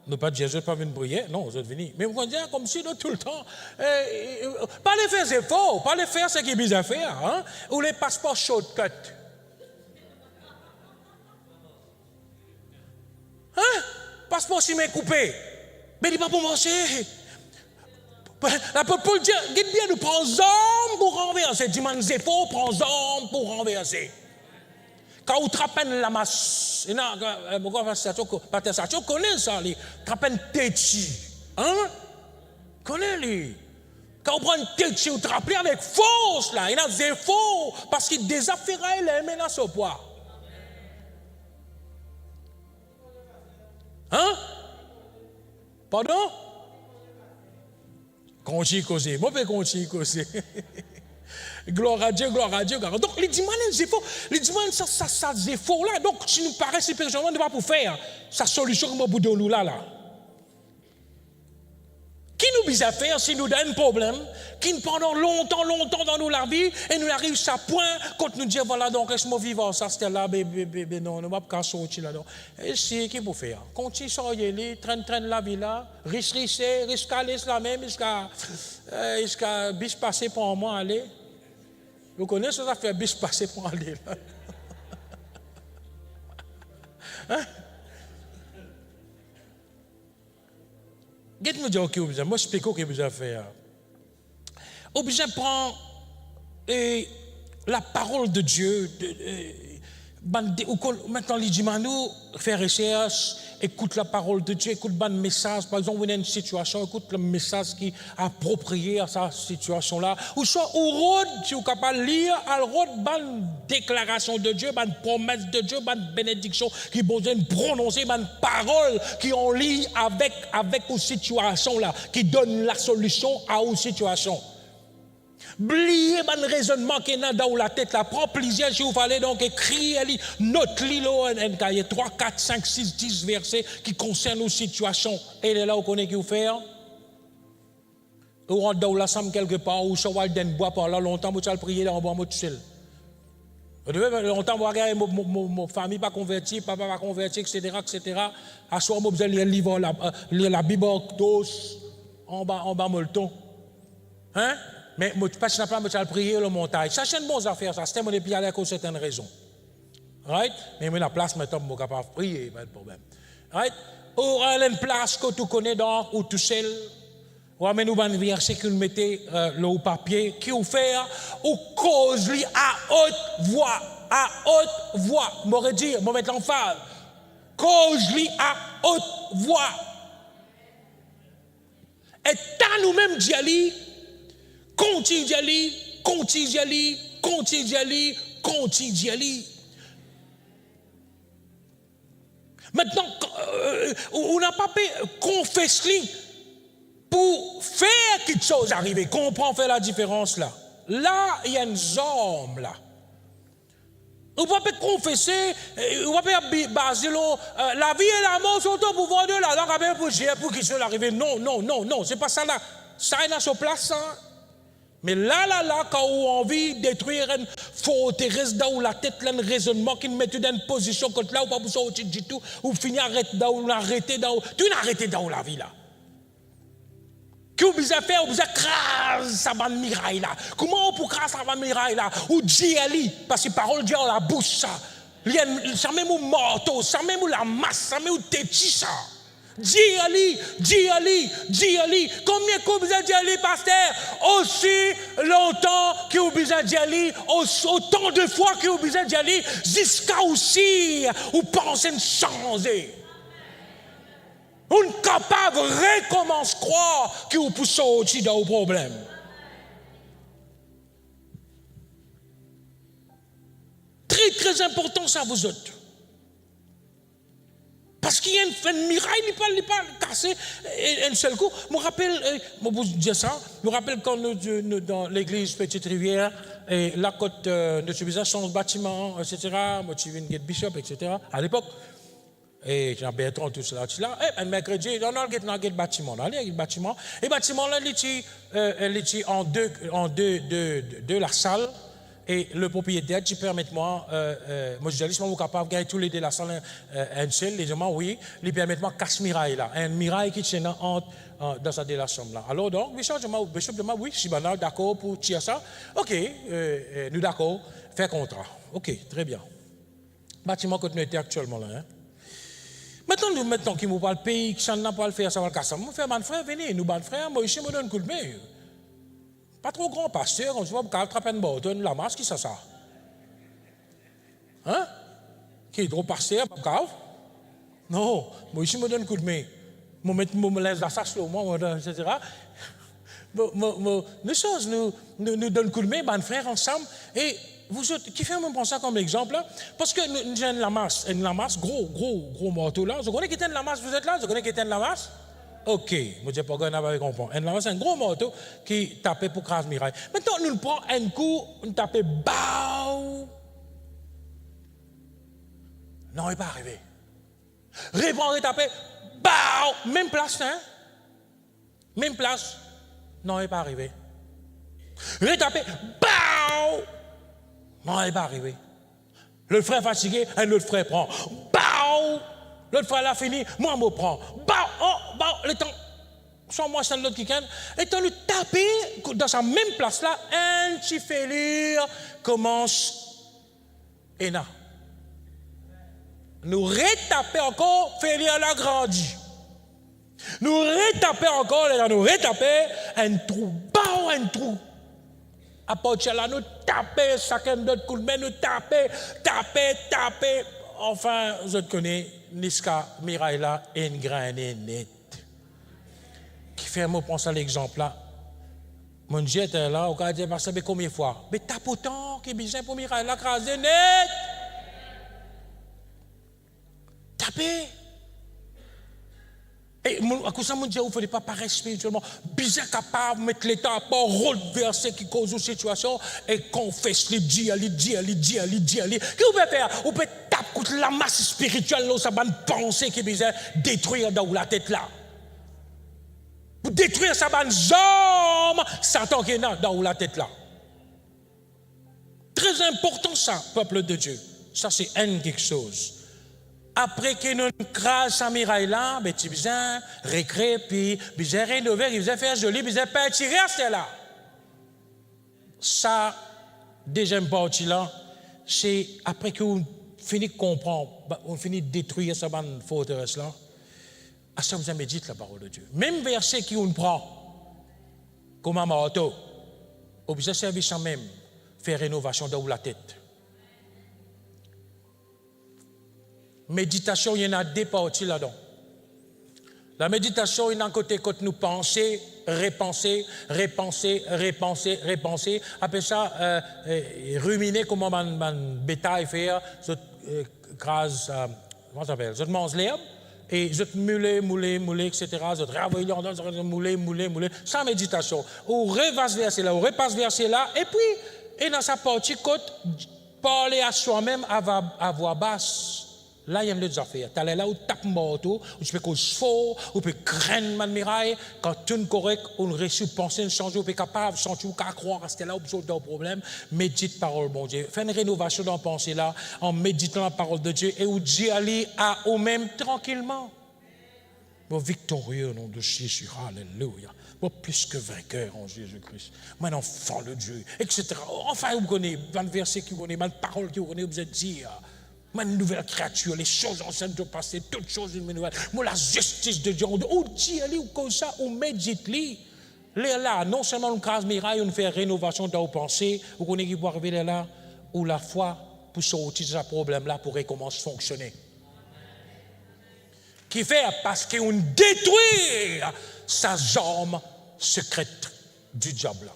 nous pas dire, je ne pas venir prier, non, vous êtes venus. Mais vous comprenez, comme si nous, tout le temps, pas les faire c'est faux, pas les faire ce qui est bizarre à faire, hein? Ou les passeports shortcut. Hein? Passeport si m'est coupé. Mais il n'est pas pour manger. La Paul dit, dites bien, nous prenons hommes pour renverser. Dis-moi, c'est faux, prends hommes pour renverser. Quand vous trappez la masse, tu connais ça, tu trappez téchi. Hein? Connais lui. Quand vous prenez téchi, vous trappez avec force, là. Il y a des faux, parce qu'il désaffaire les menaces au poids. Hein? Pardon? Continue à causer. Moi, je vais continuer à causer. Gloire à Dieu, gloire à Dieu. Donc, les dimanches, c'est faux. Les dimanches, ça, c'est faux là. Donc, si nous paraît spirituellement, nous ne pas pour faire sa solution comme au bout de nous là. Qui nous vise à faire si nous donne un problème, qui pendant longtemps dans nos la vie, et nous arrive à point, quand nous disons, voilà, donc, laisse-moi vivre ça, c'était là, bébé, non, nous ne pouvons pas sortir là. Et c'est qui pour faire? Continue à sortir, traîne la vie là, risque aller la même, jusqu'à bis passer pour moi aller. Vous connaissez ça, fait bis passer pour aller là. Hein? Dites-moi dire que vous avez, moi je explique ce que vous avez fait. Vous avez prendre la parole de Dieu. Maintenant, les nous faire recherche, écoute la parole de Dieu, écoute le message. Par exemple, vous avez une situation, écoute le message qui est approprié à sa situation-là. Ou soit, si vous êtes capable de lire, une déclaration de Dieu, une promesse de Dieu, une bénédiction qui est besoin de prononcer, une parole qui en lie avec une situation là, qui donne la solution à une situation. Oubliez le raisonnement qui est dans la tête, là. Prends plaisir si vous fallait donc écrire, note-le, un cahier 3, 4, 5, 6, 10 versets qui concernent nos situations. Et là, vous connaissez ce qu'il faut faire. Vous rentrez dans la salle quelque part, ou vous allez dans le bois par là, longtemps, vous allez prier dans le bois, tout seul. Vous devez longtemps, vous regardez, ma famille pas convertie, papa pas converti, etc. À ce moment, vous allez lire la Bible, tous, en bas, molleton. Hein? Mais je ne sais pas si je vais prier le montagne. Ça, c'est une bonne affaire, ça. C'était mon épi à cause de certaines raisons. Right? Mais la place maintenant pour capable prier, pas de problème. Right? Ou une place que tu connais donc ou tout seul. Ou amène nous un verset que nous mettez là au papier qui vous fait ou cause lui à haute voix, m'aurait dit, m'aurait mettre l'emphase. Cause lui à haute voix. Et tant nous-mêmes d'y aller, continue d'y aller, continue d'y aller, continue d'y aller, continue d'y aller. Maintenant, on n'a pas pu confesser pour faire quelque chose arriver. Comprends, faire la différence là. Là, il y a une zone là. On ne peut pas confesser, on ne peut pas baser la vie et la mort sont au pouvoir de la langue pour quelque chose arriver. Non, c'est pas ça là. Ça est dans sa place, ça. Mais là, quand on a envie de détruire une forteresse dans la tête, un raisonnement qui nous met dans une position contre là, ou pas pour sortir du tout, ou finir arrêter dans, tu n'as arrêté dans la vie là. Que vous besoin faire, vous besoin craser ça va miraille là. Comment on peut craser ça va miraille là? Ou dire ali, parce que parole Dieu dans la bouche ça. Ça même au marteau, ça même ou la masse, ça même ou téti ça. Dis ali. Combien que vous besoin dire ali, pasteur? Aussi longtemps que vous besoin dire ali, autant de fois que vous besoin dire ali, jusqu'à aussi vous pensez changer. On est capable de recommencer à croire que vous pouvez sortir dans le problème. Très, très important ça vous autres. Parce qu'il y a une miraille, il n'est pas cassé un seul coup. Je me rappelle, quand nous, dans l'église Petite Rivière, et la côte de Subisa, son bâtiment, etc., moi, je suis une bishop, etc., à l'époque. Et Jean Bertrand, tout cela. Et un mercredi, on a le bâtiment. Le bâtiment. Et le bâtiment, là, il est en deux la salle. Et le propriétaire dit, permettez-moi, moi je dis, je suis capable de gagner tous les deux la salle un seul. Il dit, oui, il permet-moi casse miraille là. Un miraille qui tient dans sa délation là. Alors donc, Bishop de moi, oui, je suis d'accord pour tirer ça. Ok, nous d'accord, faire contrat. Ok, très bien. Bâtiment que nous était actuellement là. Hein. Maintenant qui nous parle pays, qui s'en a pas le faire, ça va le casser. Moi, faire mon frère, venez, nous, mon frère, moi, ici, me donne un coup de main. Pas trop grand pasteur, on se voit, pour attraper une bâtonne, la masse, qui ça? Hein? Qui est trop pasteur, pas grave? Non, moi, ici, me donne un coup de main. Me laisse la sache, moi, etc. Nous choses, nous donne un coup de main, mon frère, ensemble, et vous autres, qui fait me prendre ça comme exemple là? Parce que nous avons une lamasse, gros marteau là. Je connais qui était une lamasse, vous êtes là? Je connais qui était une lamasse? Ok, je ne sais pas qu'on avait compris. Une lamasse, c'est un gros marteau qui tapait pour craser miraille. Maintenant, nous prenons un coup, nous tapons BAU. Non, il n'est pas arrivé. Répondre, taper BAU. Même place, hein? Même place. Non, il n'est pas arrivé. Retaper BAU. Non, il n'est pas arrivé. Le frère fatigué, un autre frère prend. Bao! L'autre frère l'a fini, moi, je me prends. Bao! Le temps. Sans moi, c'est l'autre qui gagne. Et quand nous taper dans sa même place là, un petit félire commence. Et là. Nous retaper encore, félire l'a grandi. Nous retaper encore, nous retaper, un trou. Bao! Un trou. À partir de là, nous taper, chacun d'autre coup de main, nous taper. Enfin, je connais Niska Miraïla et une graine nette. Qui fait moi penser à l'exemple là. Mon Dieu était là, au cas de passer combien de fois? Mais tape autant qui est besoin pour Miraïla craser net. Taper. Et à cause de ça, mon Dieu, il ne fallait pas paraître spirituellement bizarre, capable de mettre l'état à part, verset qui cause une situation et confesse les dit. Qu'est-ce que vous pouvez faire? Vous pouvez taper contre la masse spirituelle, là, ça va penser qui est bizarre, détruire dans la tête là. Pour détruire ça va zoom, Satan qui est dans la tête là. Très important ça, peuple de Dieu. Ça, c'est quelque chose. Après que nous crase sa miraille là, ben tu besoin récré puis besoin rénover, il besoin faire joli, besoin peinturer c'est là. Ça deuxième partie là, c'est après que vous finit de comprendre, on finit de détruire cette forteresse-là, à ça vous médite la parole de Dieu. Même verset qui on prend, comme un marteau, on peut servir ça même, faire rénovation dans la tête. Méditation, il y en a deux parties là-dedans. La méditation, il y a un côté quand nous pensons, repenser. Après ça, ruminer comment man bétail faire, grâce, comment ça s'appelle, je mange l'herbe, et je mouler, etc. Je travaille, mouler. Sans méditation. On repasse verset là, et puis, et dans sa partie, quand parler à soi-même à voix basse. Là, il y a des affaires. Tu es là où tu tapes morceau, où tu peux qu'on se fort, où tu peux craindre ma miraille. Quand tout est correct, on réussit à penser, changer, on est capable de changer, à croire, à ce là où tu as un problème. Médite parole, bon Dieu. Fais une rénovation dans la pensée là, en méditant la parole de Dieu, et où Dieu allie à eux-mêmes tranquillement. Bon, victorieux au nom de Jésus, alléluia. Bon, plus que vainqueur en Jésus-Christ. Moi, un enfant de Dieu, etc. Enfin, vous connaissez, dans le verset qui vous connaissez, dans la parole qui vous connaissez, vous êtes dit. Une nouvelle créature, les choses anciennes de passé, toutes choses une nouvelle. Moi, la justice de Dieu, on dit, ou comme ça, on médite, là, non seulement on crase miraille, on fait rénovation dans vos pensées, vous connaissez qui peut arriver là, où la foi, pour sortir de ce problème-là, pourrait commencer à fonctionner. Qui fait parce qu'on détruit sa jambe secrète du diable.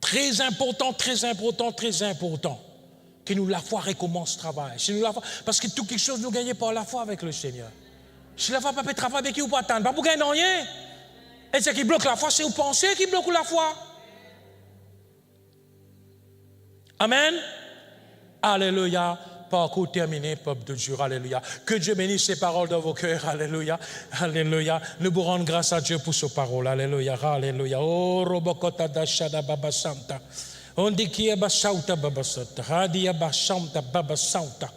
Très important, que nous la foi recommence travail. Parce que toute quelque chose nous gagnons par la foi avec le Seigneur. Si la foi ne peut pas travailler avec qui, vous ne pouvez pas attendre. Pas pour gagner rien. Et ce qui bloque la foi, c'est vous pensez qui bloque la foi. Amen. Alléluia. Parcours terminé, peuple de Dieu, alléluia. Que Dieu bénisse ces paroles dans vos cœurs, alléluia, alléluia. Nous vous rendons grâce à Dieu pour ces paroles, alléluia, alléluia. Oh, robokota dashada baba santa. On dit qui est basauta baba santa. Radia basanta baba santa.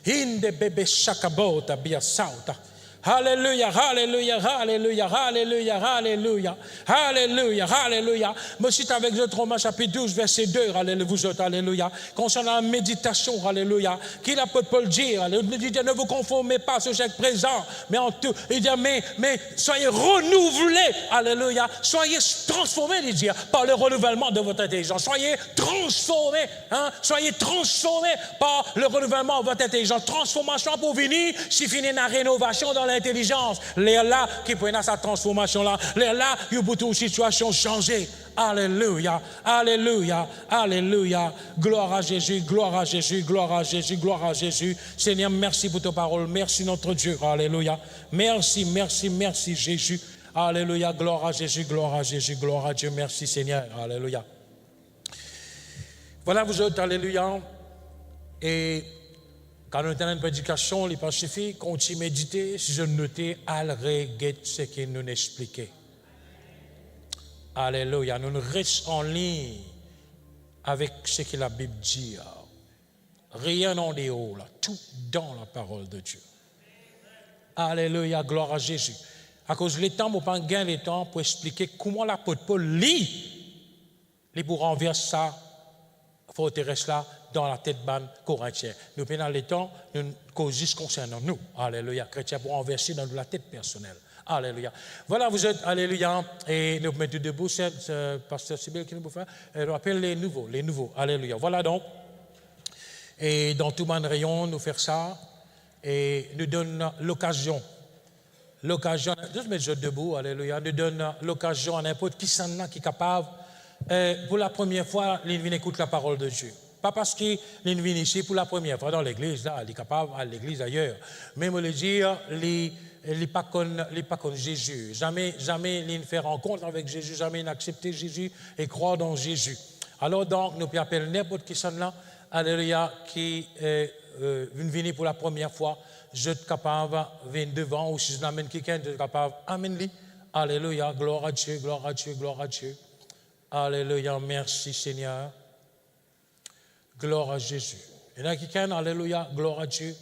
Inde bebe shakabota bia sauta. Alléluia, alléluia, alléluia, alléluia, alléluia, alléluia, alléluia. Me cite avec le Romains chapitre 12, verset 2, alléluia, vous autres, alléluia. Concernant la méditation, alléluia, qu'il a peut le dire, alléluia, ne vous conformez pas à ce siècle présent, mais en tout, il dit, mais soyez renouvelés, alléluia, soyez transformés, il dit, par le renouvellement de votre intelligence, soyez transformés, soyez transformés par le renouvellement de votre intelligence. Transformation pour venir, si finit la rénovation dans l'intelligence, les là qui prennent sa transformation là, les là qui ont toute situation changée. Alléluia, alléluia, alléluia. Gloire à Jésus, gloire à Jésus, gloire à Jésus, gloire à Jésus. Seigneur, merci pour ta parole, merci notre Dieu, alléluia. Merci, merci, merci Jésus. Alléluia, gloire à Jésus, gloire à Jésus, gloire à Dieu, merci Seigneur, alléluia. Voilà vous autres, alléluia. Et quand nous avons une prédication, il n'est pas suffit, continue à méditer, si je notais, al reguette ce qu'il nous expliquait. Alléluia, nous restons en ligne avec ce que la Bible dit. Rien en dehors, là, tout dans la parole de Dieu. Alléluia, gloire à Jésus. À cause du temps, nous n'avons pas gagné le temps pour expliquer comment l'apôtre Paul lit pour renverser ça, forteresse là, dans la tête ban corinthienne. Nous prenons le temps, nous causons concernant nous. Alléluia. Chrétiens pour renverser dans la tête personnelle. Alléluia. Voilà, vous êtes, alléluia. Et nous mettons debout, c'est pasteur Sybille qui nous peut faire. On appelle les nouveaux. Alléluia. Voilà donc. Et dans tout mon rayon, nous faire ça. Et nous donne l'occasion. Juste mettre debout, alléluia. Nous donne l'occasion à n'importe qui s'en a qui est capable. Pour la première fois, il vient écouter la parole de Dieu. Pas parce qu'il vient ici pour la première fois dans l'église, là, il est capable à l'église ailleurs. Mais me le dire, il n'est pas comme Jésus. Jamais il fait rencontre avec Jésus, jamais il n'a accepté Jésus et croit dans Jésus. Alors donc, nous pouvons appeler n'importe qui sont là, alléluia, qui vient pour la première fois. Je suis capable de venir devant, ou si je n'amène quelqu'un, je suis capable d'amener. Alléluia, gloire à Dieu, gloire à Dieu, gloire à Dieu. Alléluia, merci Seigneur. Gloire à Jésus. Il y en a quelqu'un, alléluia, gloire à Dieu.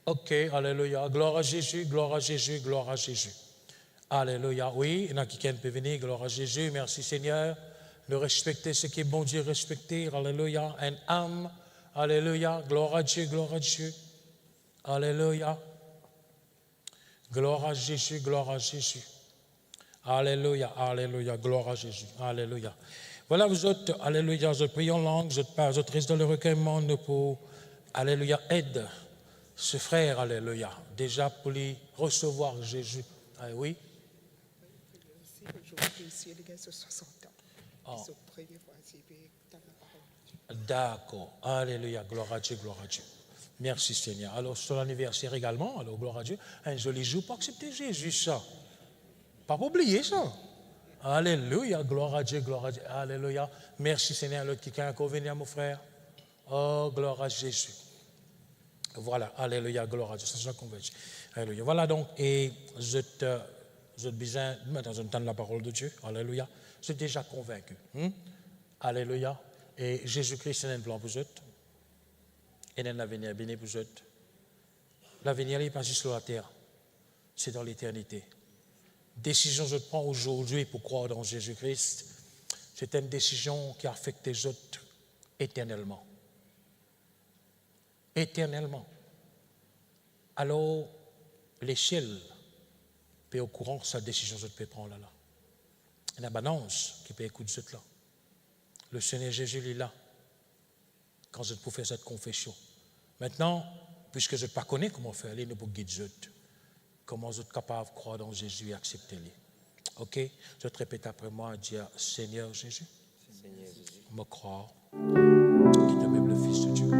Ok, alléluia, gloire à Jésus, gloire à Jésus, gloire à Jésus. Alléluia, oui, il y en a quelqu'un qui peut venir, gloire à Jésus, merci Seigneur. de respecter ce qui est bon Dieu respecter. Alléluia. Une âme. Alléluia. Gloire à Dieu, gloire à Dieu. Alléluia. Gloire à Jésus, gloire à Jésus. Alléluia, alléluia, gloire à Jésus. Alléluia. Voilà, vous autres, alléluia, vous priez en langue, vous êtes restés dans le recueillement pour, alléluia, aide ce frère, alléluia, déjà pour lui recevoir Jésus. Ah oui? Aujourd'hui, ici, il y a 60 ans. Oh. D'accord. Alléluia. Gloire à Dieu, gloire à Dieu. Merci Seigneur. Alors, sur l'anniversaire également, alors gloire à Dieu, un joli jour pour accepter Jésus, ça. Pas pour oublier ça. Alléluia. Gloire à Dieu, gloire à Dieu. Alléluia. Merci Seigneur. L'autre qui a encore venu, mon frère. Oh, gloire à Jésus. Voilà. Alléluia. Gloire à Dieu. Ça, c'est convaincu. Alléluia. Voilà donc, et vous êtes besoin, maintenant, je entends la parole de Dieu. Alléluia. Vous êtes déjà convaincu. Alléluia. Et Jésus-Christ, c'est un plan pour vous. Et un avenir béni pour vous. L'avenir n'est pas juste sur la terre, c'est dans l'éternité. Décision que je prends aujourd'hui pour croire dans Jésus-Christ, c'est une décision qui affecte les autres éternellement. Éternellement. Alors, l'échelle peut au courant de sa décision que je peux prendre là. Une abondance qui peut écouter ce là. Le Seigneur Jésus est là quand je peux faire cette confession. Maintenant, puisque je ne pas connais comment faire, il ne peut guider comment vous êtes capable de croire dans Jésus et accepter-les. Ok? Je te répète après moi, dire Seigneur Jésus, me croire, qui est même le Fils de Dieu.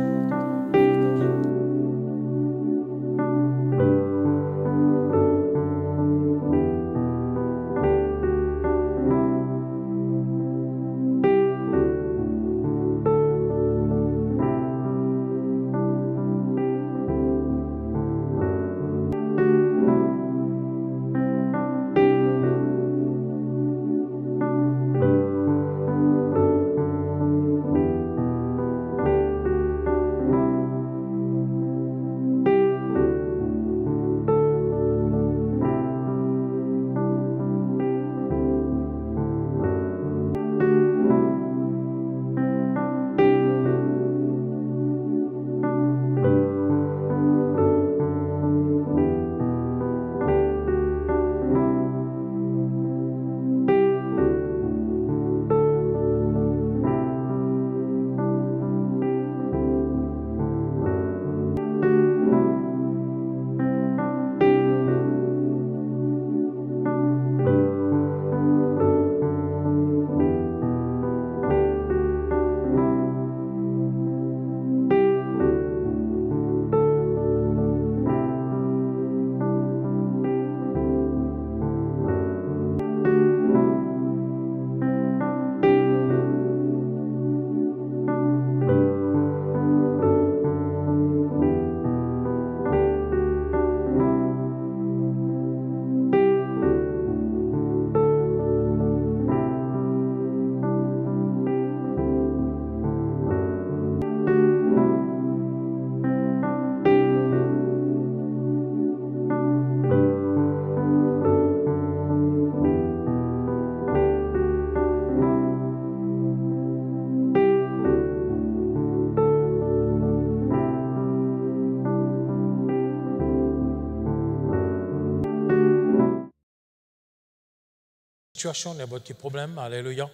Situation, n'importe quel problème, alléluia.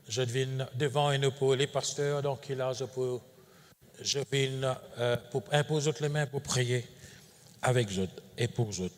Je viens devant et nous pour les pasteurs, donc là, je viens pour imposer les mains pour prier avec eux et pour eux.